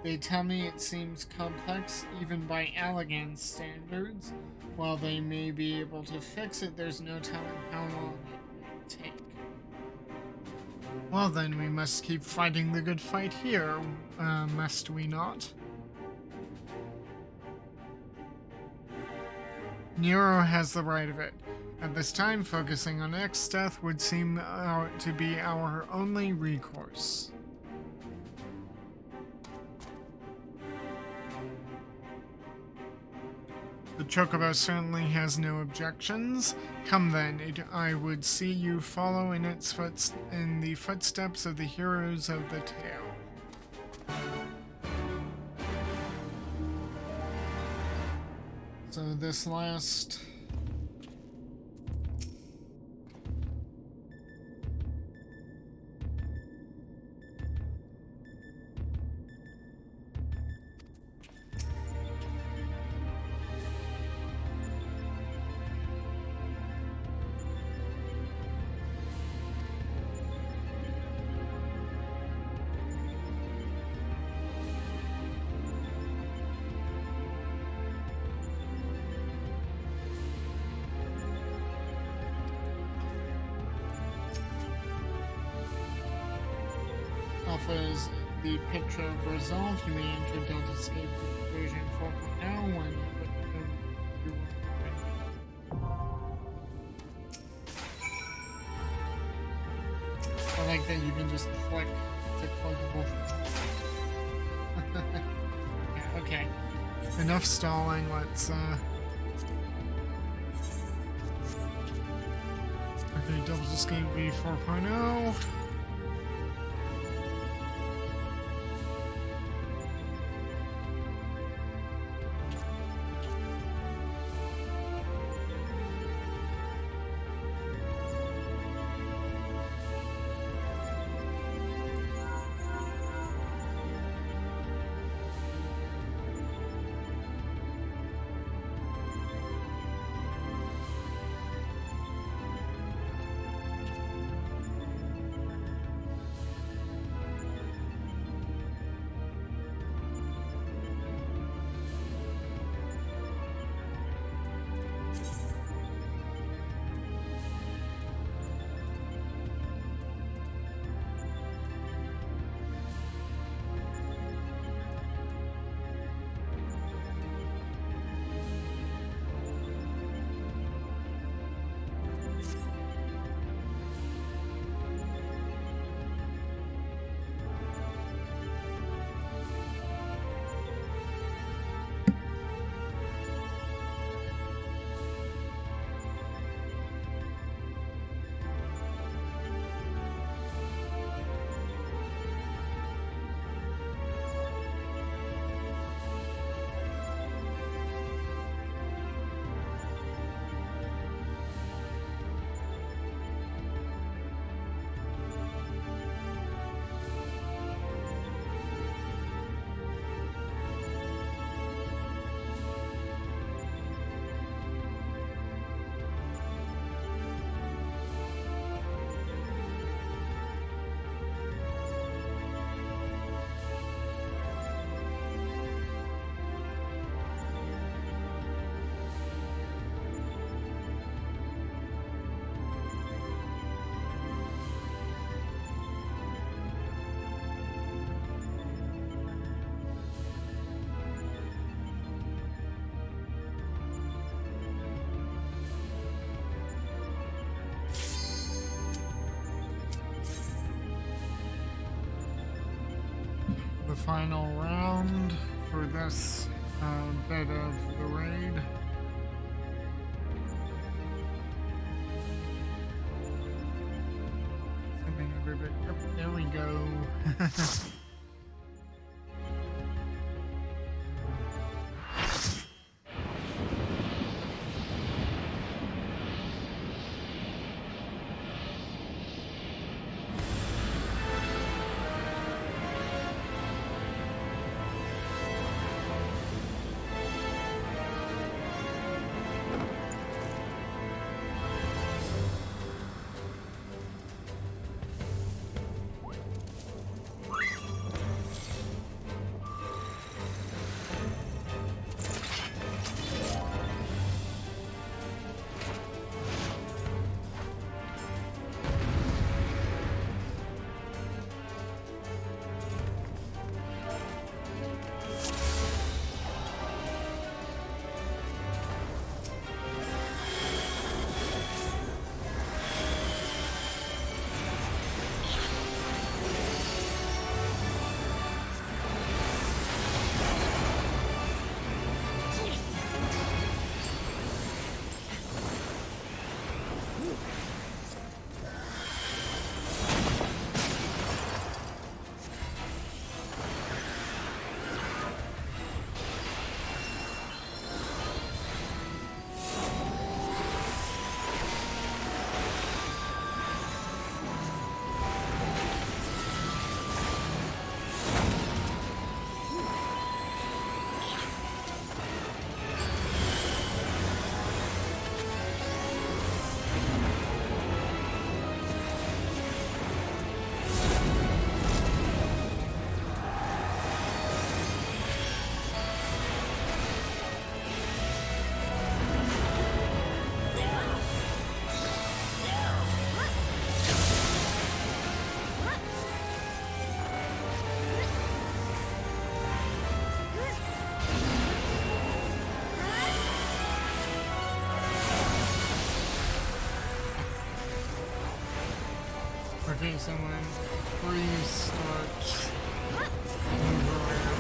They tell me it seems complex even by Allegan standards. While they may be able to fix it, there's no telling how long it may take. Well then, we must keep fighting the good fight here, must we not? Nero has the right of it. At this time, focusing on X-Death would seem to be our only recourse. The Chocobo certainly has no objections. Come then, I would see you follow in the footsteps of the heroes of the tale. So this last... offers the picture of resolve. You may enter Delta Escape version 4.0 when you I like that you can just click to clickable. Yeah, okay. Enough stalling, let's okay, Delta Escape v 4.0. final round for this bit of the raid. Assuming everybody. Yep, there we go. Okay, so when freeze starts, move around.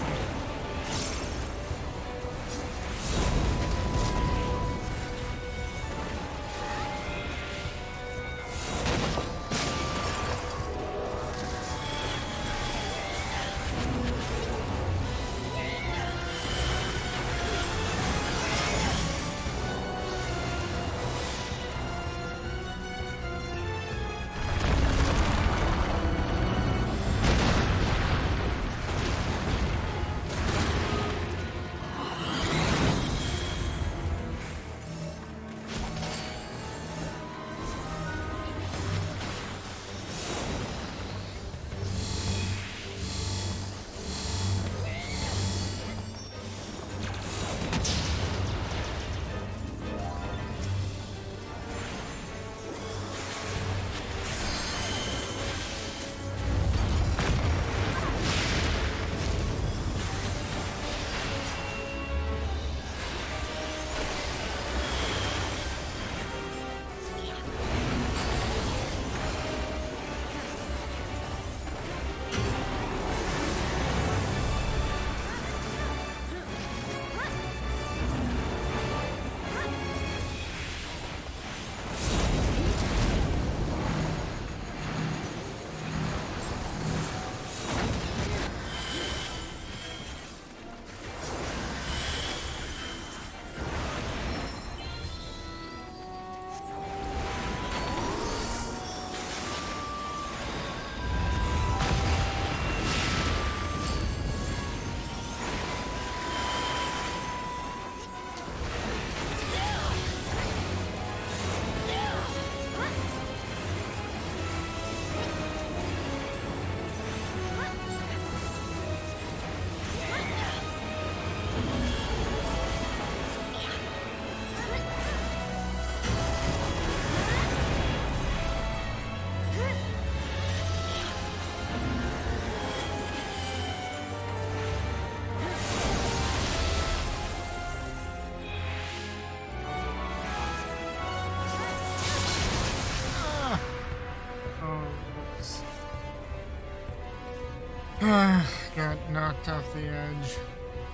Got knocked off the edge.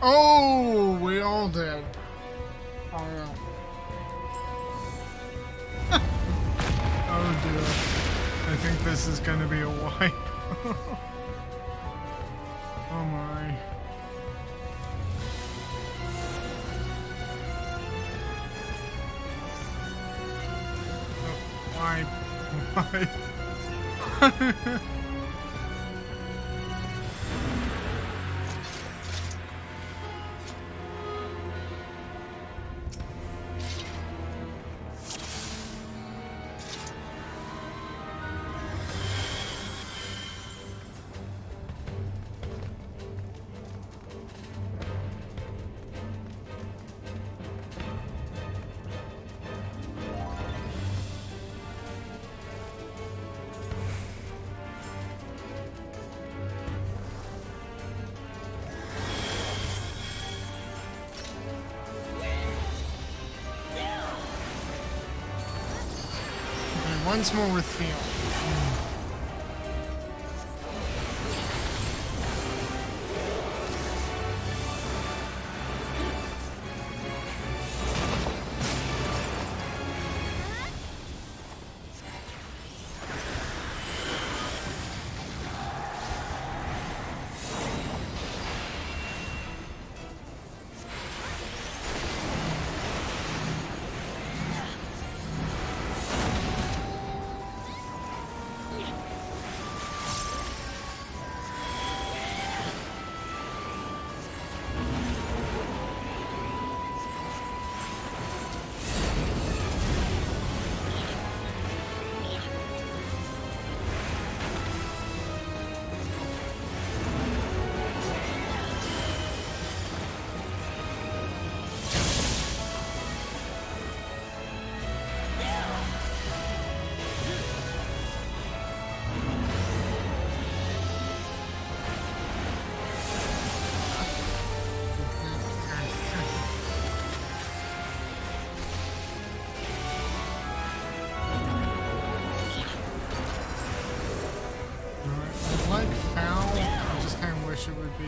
Oh, we all did. Oh, yeah. Oh, dear. I think this is gonna be a wipe. Oh, my. Wipe. Wipe. Once more with feel. It would be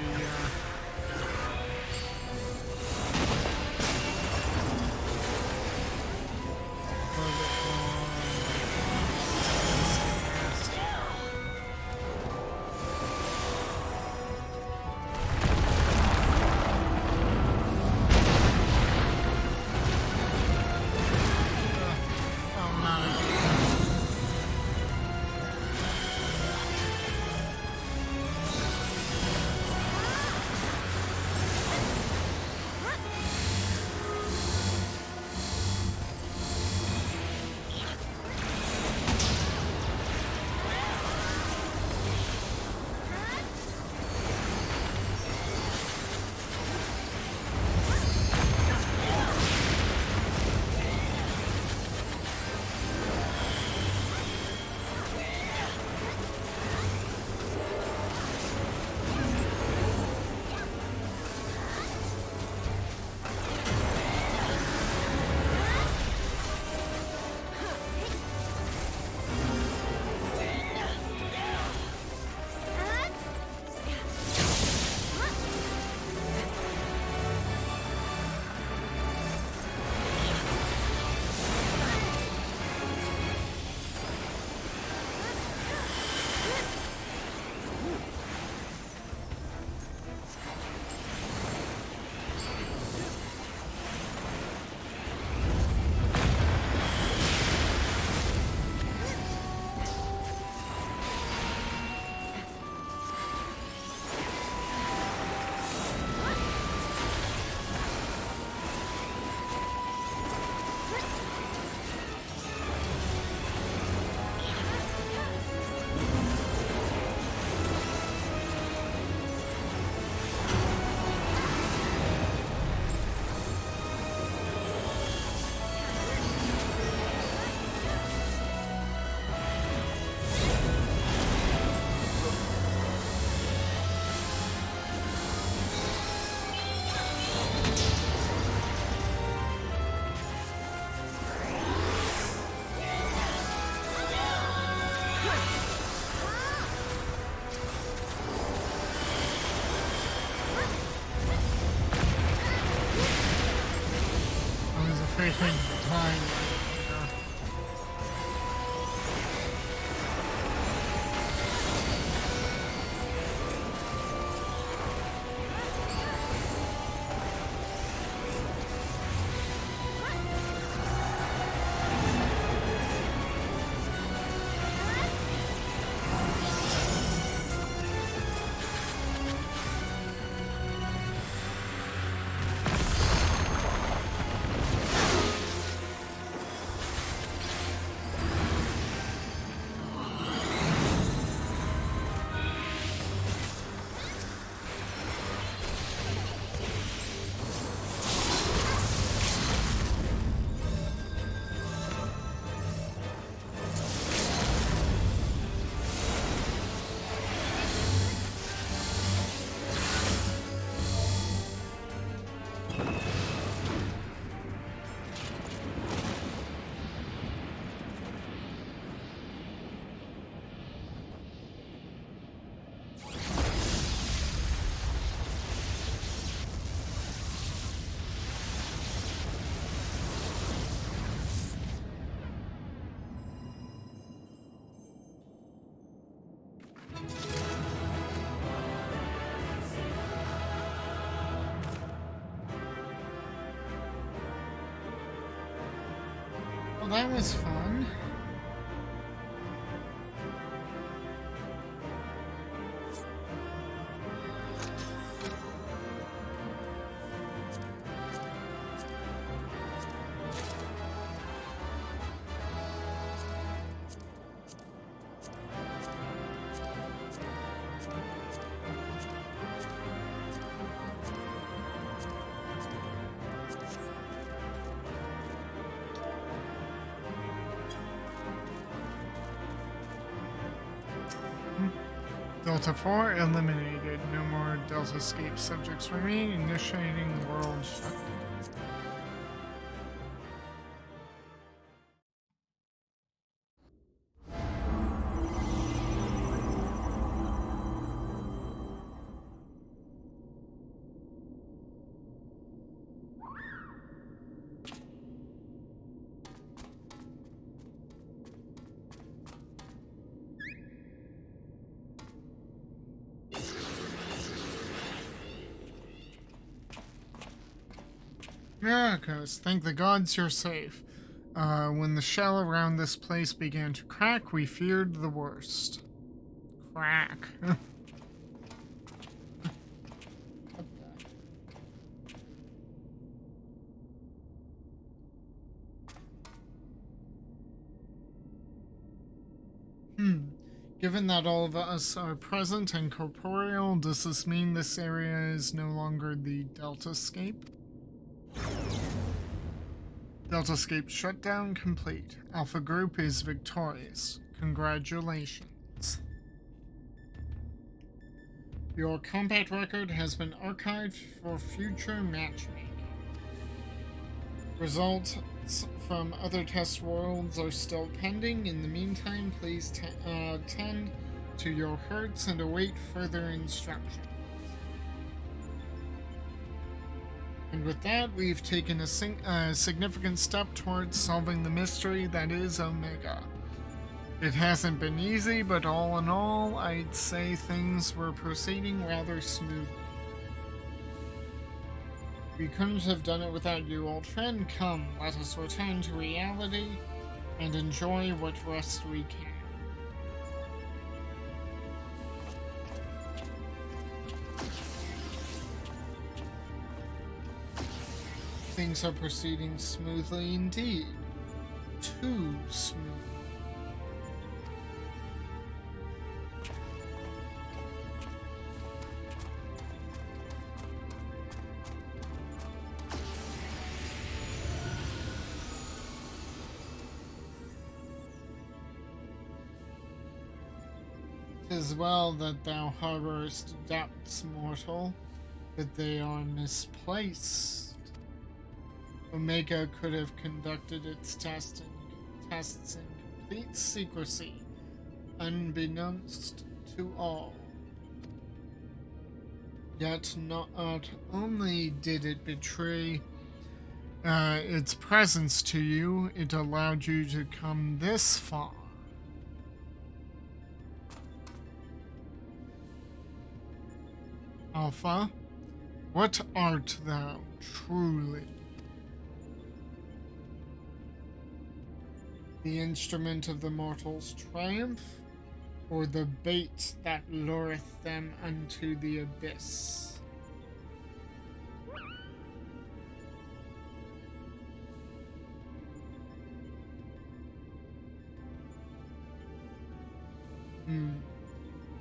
Big time. Well, that was fun. Delta 4 eliminated. No more Delta escape subjects remain. Initiating world shutdown. Myrokos, thank the gods you're safe. When the shell around this place began to crack, we feared the worst. Crack. Given that all of us are present and corporeal, does this mean this area is no longer the Deltascape? Deltascape shutdown complete. Alpha Group is victorious. Congratulations. Your combat record has been archived for future matchmaking. Results from other test worlds are still pending. In the meantime, please tend to your hurts and await further instructions. And with that, we've taken a significant step towards solving the mystery that is Omega. It hasn't been easy, but all in all, I'd say things were proceeding rather smoothly. We couldn't have done it without you, old friend. Come, let us return to reality and enjoy what rest we can. Things are proceeding smoothly indeed. Too smooth. 'Tis well that thou harborest doubts, mortal, but they are misplaced. Omega could have conducted its tests in complete secrecy, unbeknownst to all. Yet not only did it betray its presence to you, it allowed you to come this far. Alpha, what art thou truly? The instrument of the mortals' triumph, or the bait that lureth them unto the abyss?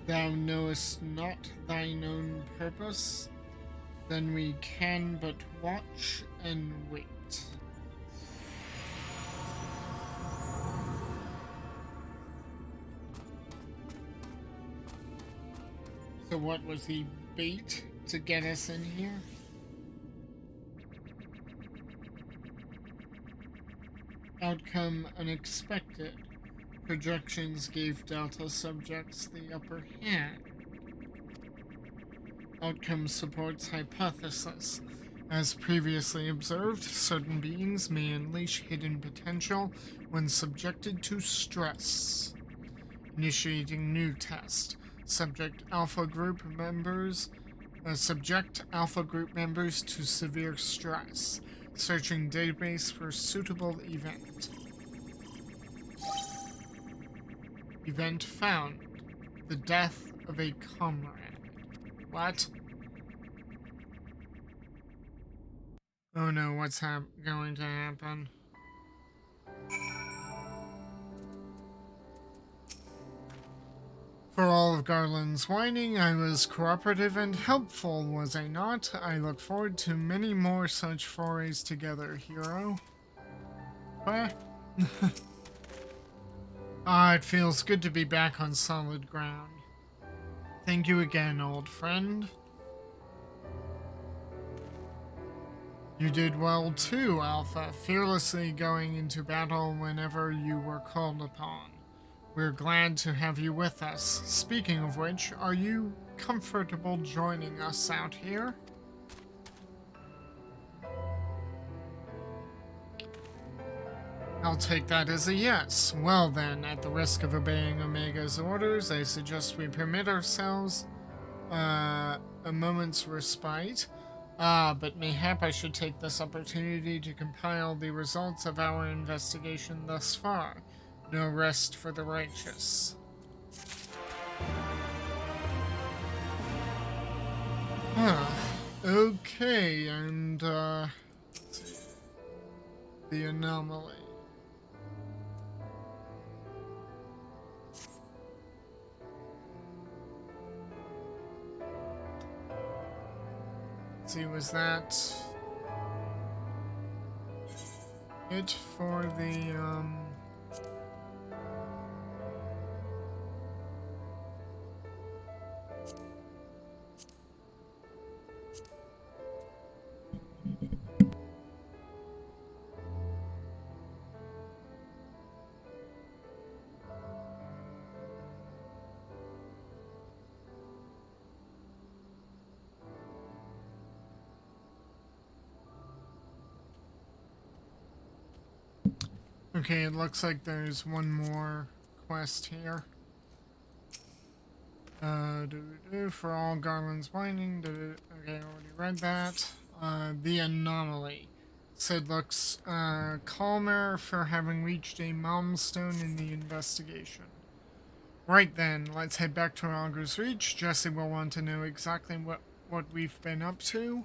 Thou knowest not thine own purpose, then we can but watch and wait. So what was the bait to get us in here? Outcome unexpected. Projections gave Delta subjects the upper hand. Outcome supports hypothesis. As previously observed, certain beings may unleash hidden potential when subjected to stress. Initiating new test. Subject Alpha Group members to severe stress. Searching database for suitable event. Event found. The death of a comrade. What? Oh no, what's going to happen? For all of Garland's whining, I was cooperative and helpful, was I not? I look forward to many more such forays together, hero. What? It feels good to be back on solid ground. Thank you again, old friend. You did well too, Alpha, fearlessly going into battle whenever you were called upon. We're glad to have you with us. Speaking of which, are you comfortable joining us out here? I'll take that as a yes. Well then, at the risk of obeying Omega's orders, I suggest we permit ourselves a moment's respite. But mayhap I should take this opportunity to compile the results of our investigation thus far. No rest for the righteous. Okay, and, let's see. The anomaly. Let's see, was that it for the, okay, it looks like there's one more quest here. For all Garland's whining. Okay, I already read that. The anomaly. Sid looks calmer for having reached a milestone in the investigation. Right then, let's head back to Auger's Reach. Jesse will want to know exactly what we've been up to.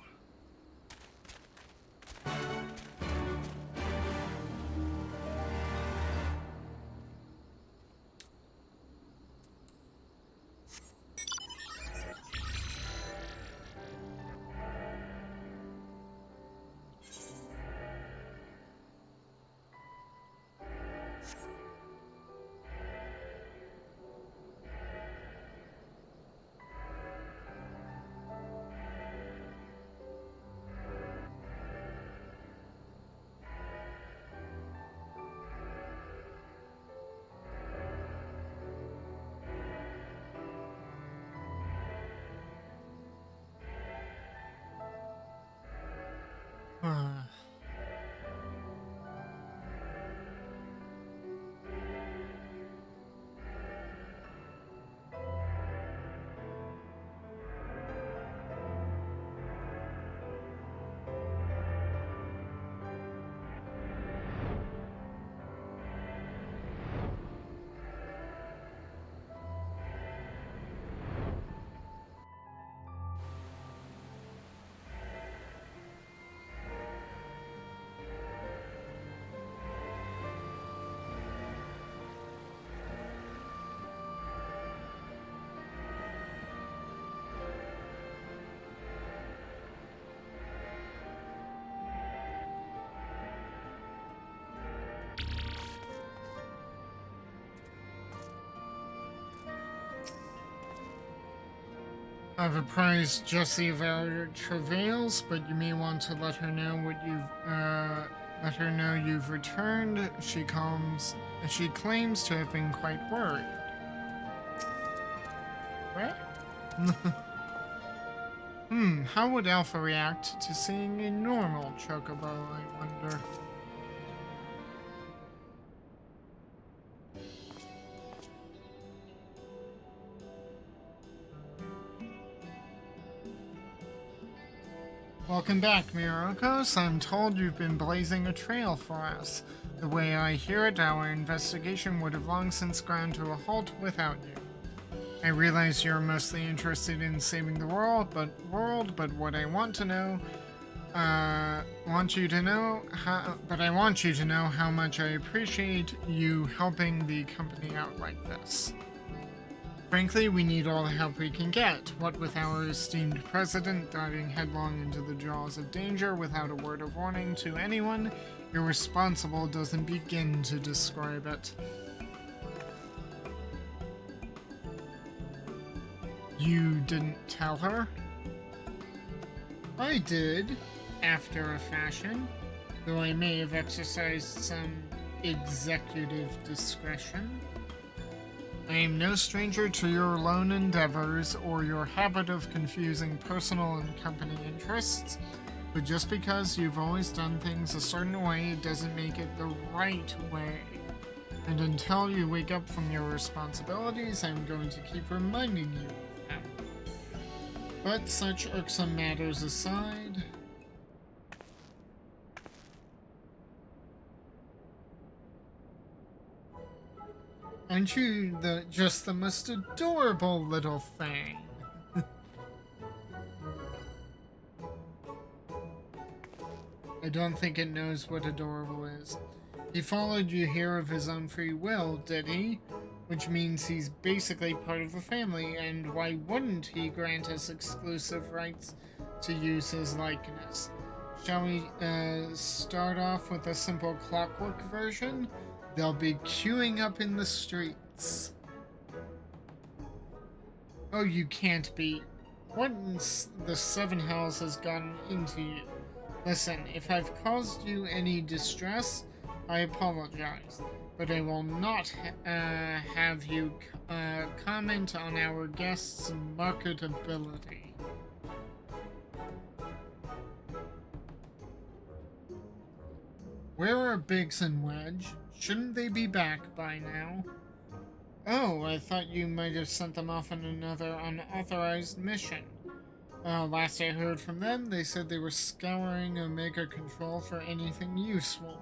I've apprised Jessie of our travails, but you may want to let her know let her know you've returned. She claims to have been quite worried. What? How would Alpha react to seeing a normal chocobo, I wonder? Welcome back, Myrokos. I'm told you've been blazing a trail for us. The way I hear it, our investigation would have long since ground to a halt without you. I realize you're mostly interested in saving the world, but what I want to know, I want you to know how much I appreciate you helping the company out like this. Frankly, we need all the help we can get. What with our esteemed president diving headlong into the jaws of danger without a word of warning to anyone, irresponsible doesn't begin to describe it. You didn't tell her? I did, after a fashion, though I may have exercised some executive discretion. I am no stranger to your lone endeavors or your habit of confusing personal and company interests, but just because you've always done things a certain way, it doesn't make it the right way. And until you wake up from your responsibilities, I'm going to keep reminding you of them. But such irksome matters aside... Aren't you just the most adorable little thing? I don't think it knows what adorable is. He followed you here of his own free will, did he? Which means he's basically part of the family, and why wouldn't he grant us exclusive rights to use his likeness? Shall we start off with a simple clockwork version? They'll be queuing up in the streets. Oh, you can't be. What in the seven hells has gotten into you? Listen, if I've caused you any distress, I apologize. But I will not have you comment on our guest's marketability. Where are Biggs and Wedge? Shouldn't they be back by now? Oh, I thought you might have sent them off on another unauthorized mission. Last I heard from them, they said they were scouring Omega Control for anything useful.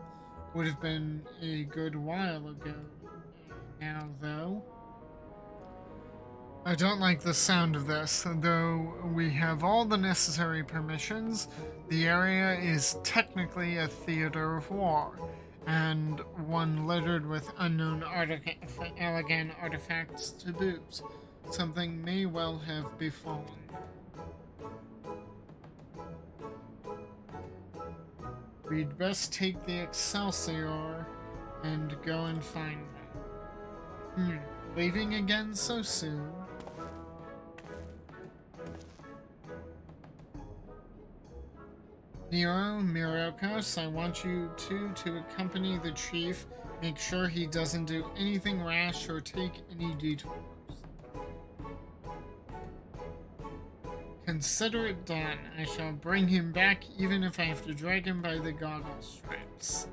Would have been a good while ago. Now, though... I don't like the sound of this. Though we have all the necessary permissions, the area is technically a theater of war, and one littered with unknown elegant artifacts to boot. Something may well have befallen. We'd best take the Excelsior and go and find them. Leaving again so soon? Nero, Myrokos, I want you two to accompany the chief. Make sure he doesn't do anything rash or take any detours. Consider it done. I shall bring him back even if I have to drag him by the goggle straps.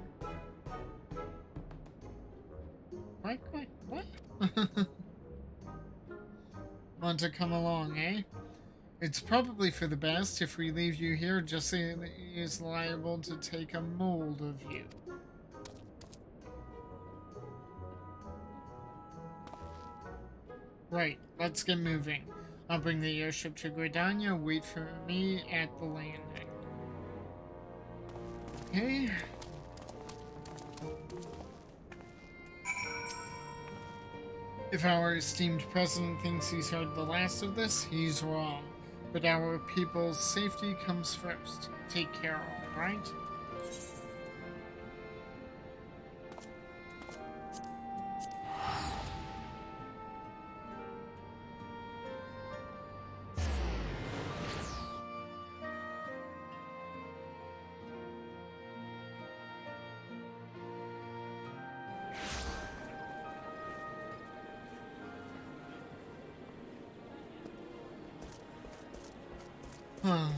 What? Want to come along, eh? It's probably for the best. If we leave you here, Jesse is liable to take a mold of you. Right, let's get moving. I'll bring the airship to Gridania. Wait for me at the landing. Okay. If our esteemed president thinks he's heard the last of this, he's wrong. But our people's safety comes first. Take care, all right? Huh.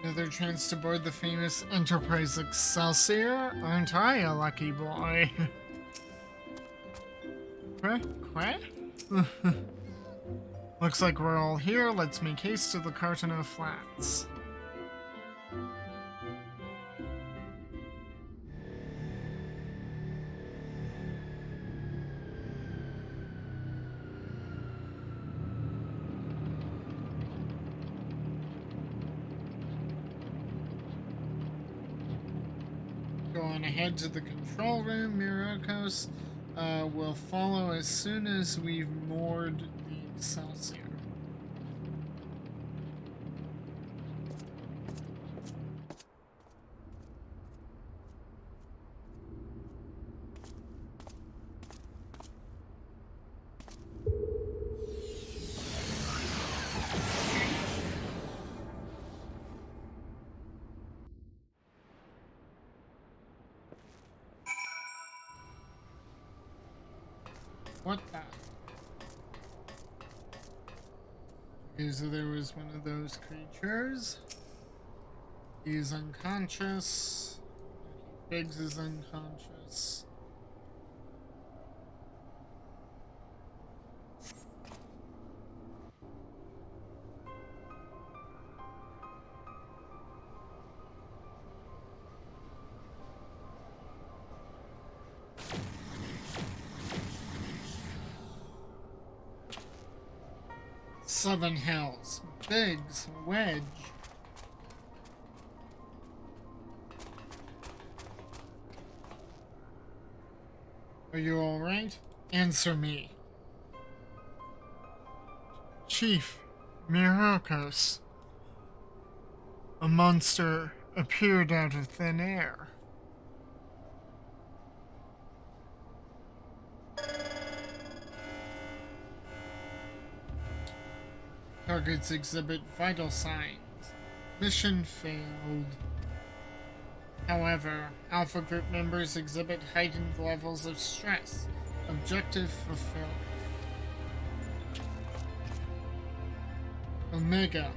Another chance to board the famous Enterprise Excelsior? Aren't I a lucky boy? Quah? Looks like we're all here. Let's make haste to the Cartano Flats. Going ahead to the control room, Myrokos will follow as soon as we've moored the Excelsior. What the? Okay, so there was one of those creatures. He's unconscious. Biggs is unconscious. Seven Hells. Biggs. Wedge. Are you alright? Answer me. Chief, Myrokos. A monster appeared out of thin air. Targets exhibit vital signs. Mission failed. However, Alpha Group members exhibit heightened levels of stress. Objective fulfilled. Omega,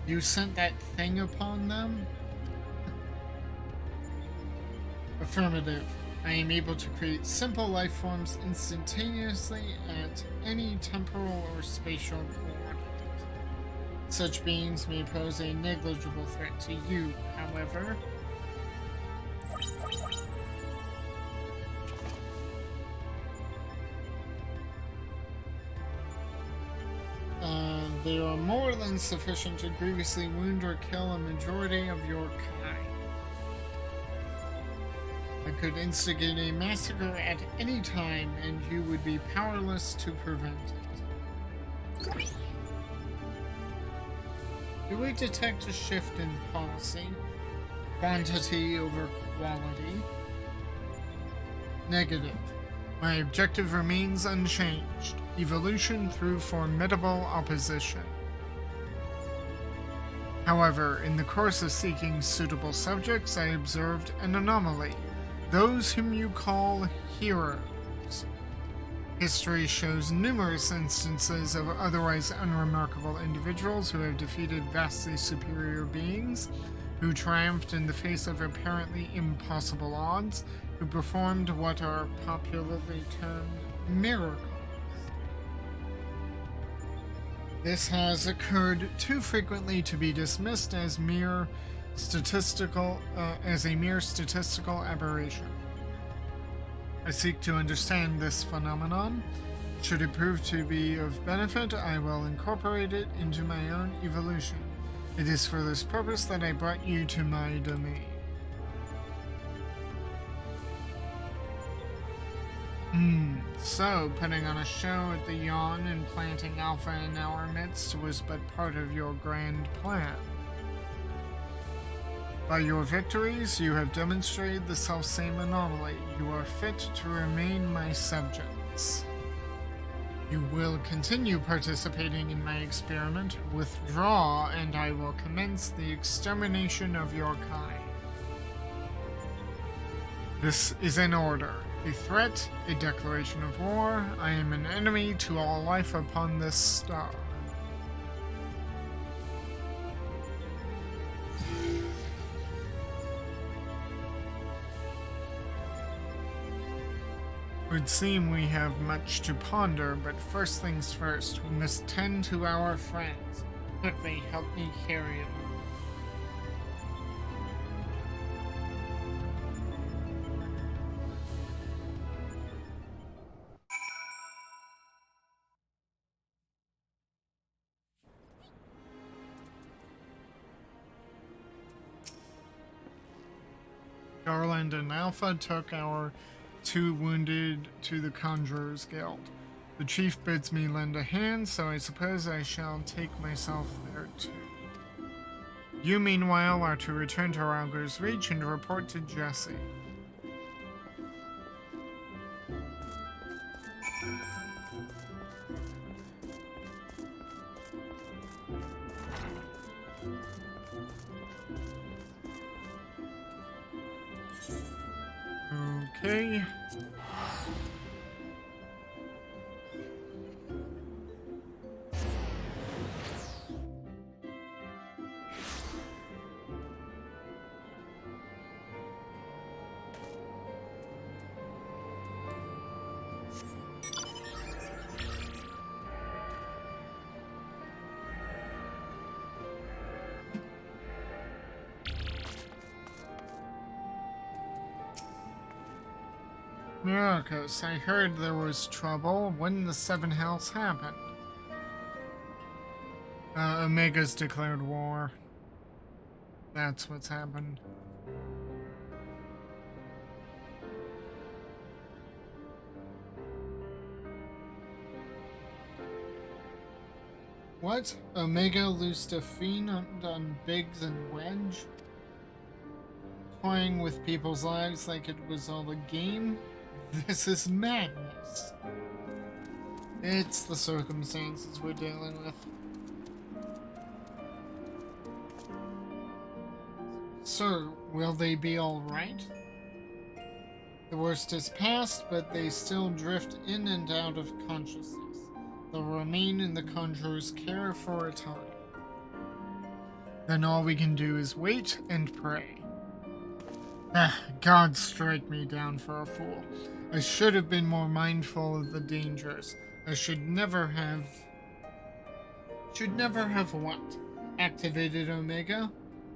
you sent that thing upon them? Affirmative. I am able to create simple life forms instantaneously at any temporal or spatial coordinate. Such beings may pose a negligible threat to you, however. They are more than sufficient to grievously wound or kill a majority of your kind. I could instigate a massacre at any time, and you would be powerless to prevent it. Do we detect a shift in policy? Quantity over quality? Negative. My objective remains unchanged. Evolution through formidable opposition. However, in the course of seeking suitable subjects, I observed an anomaly. Those whom you call heroes. History shows numerous instances of otherwise unremarkable individuals who have defeated vastly superior beings, who triumphed in the face of apparently impossible odds, who performed what are popularly termed miracles. This has occurred too frequently to be dismissed as a mere statistical aberration. I seek to understand this phenomenon. Should it prove to be of benefit, I will incorporate it into my own evolution. It is for this purpose that I brought you to my domain. So, putting on a show at the Yawn and planting Alpha in our midst was but part of your grand plan. By your victories, you have demonstrated the selfsame anomaly. You are fit to remain my subjects. You will continue participating in my experiment. Withdraw, and I will commence the extermination of your kind. This is an order, a threat, a declaration of war. I am an enemy to all life upon this star. It would seem we have much to ponder, but first things first, we must tend to our friends. Quickly, help me carry them. Garland and Alpha took our 2 wounded to the Conjurer's Guild. The chief bids me lend a hand, so I suppose I shall take myself there too. You, meanwhile, are to return to Rauger's Reach and report to Jesse. Okay. Myrokos, I heard there was trouble. When the Seven Hells happened? Omega's declared war. That's what's happened. What? Omega loosed a fiend on Biggs and Wedge? Toying with people's lives like it was all a game? This is madness. It's the circumstances we're dealing with. Sir, will they be alright? The worst is past, but they still drift in and out of consciousness. They'll remain in the Conjurer's care for a time. Then all we can do is wait and pray. God strike me down for a fool. I should have been more mindful of the dangers. I should never have what? Activated Omega?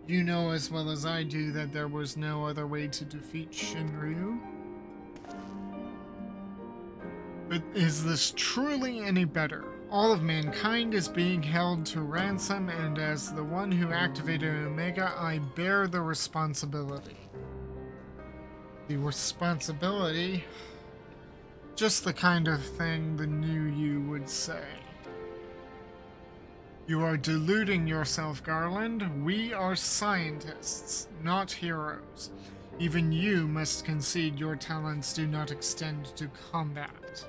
You know as well as I do that there was no other way to defeat Shinryu. But is this truly any better? All of mankind is being held to ransom, and as the one who activated Omega, I bear the responsibility. The responsibility? Just the kind of thing the new you would say. You are deluding yourself, Garland. We are scientists, not heroes. Even you must concede your talents do not extend to combat.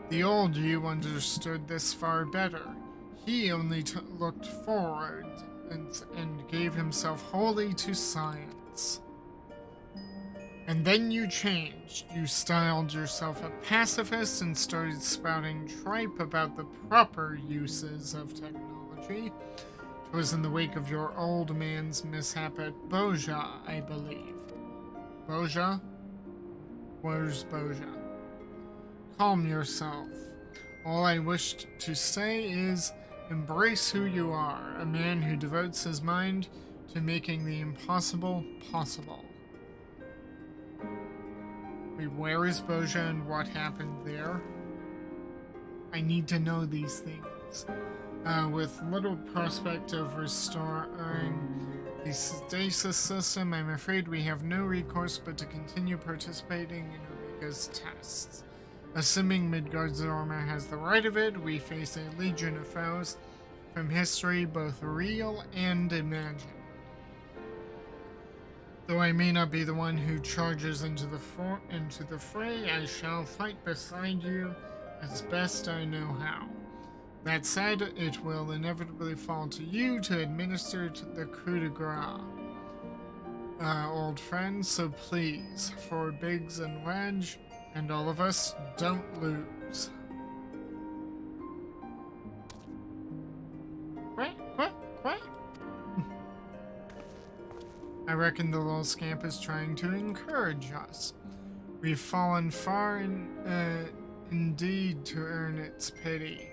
The old you understood this far better. He only looked forward and gave himself wholly to science. And then you changed. You styled yourself a pacifist and started spouting tripe about the proper uses of technology. It was in the wake of your old man's mishap at Boja, I believe. Boja? Where's Boja? Calm yourself. All I wished to say is, embrace who you are, a man who devotes his mind to making the impossible possible. Wait, where is Boja and what happened there? I need to know these things. With little prospect of restoring the stasis system, I'm afraid we have no recourse but to continue participating in Omega's tests. Assuming Midgard-Zorma has the right of it, we face a legion of foes from history, both real and imagined. Though I may not be the one who charges into the fray, I shall fight beside you as best I know how. That said, it will inevitably fall to you to administer the coup de grace, old friend, so please, for Biggs and Wedge, and all of us, don't lose. What? I reckon the little scamp is trying to encourage us. We've fallen far indeed to earn its pity,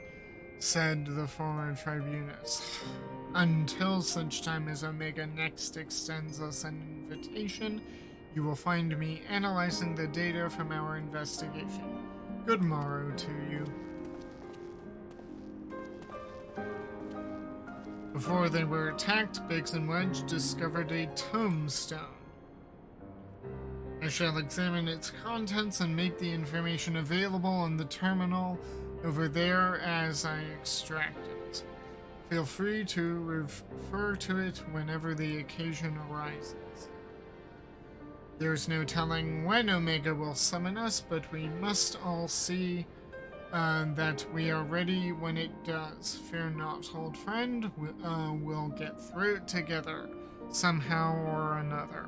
said the former tribunus. Until such time as Omega next extends us an invitation, you will find me analyzing the data from our investigation. Good morrow to you. Before they were attacked, Biggs and Wedge discovered a tombstone. I shall examine its contents and make the information available on the terminal over there as I extract it. Feel free to refer to it whenever the occasion arises. There's no telling when Omega will summon us, but we must all see that we are ready when it does. Fear not, old friend. We'll get through it together, somehow or another.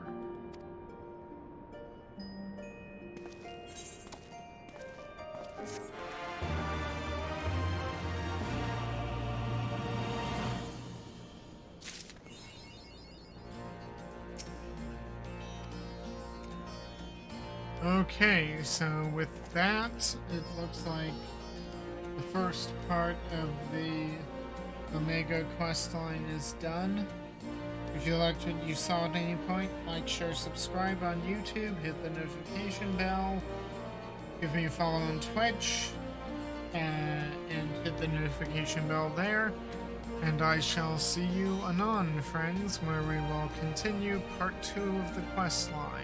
Okay, so with that, it looks like the first part of the Omega Questline is done. If you liked what you saw at any point, like, share, subscribe on YouTube, hit the notification bell, give me a follow on Twitch, and hit the notification bell there. And I shall see you anon, friends, where we will continue part 2 of the questline.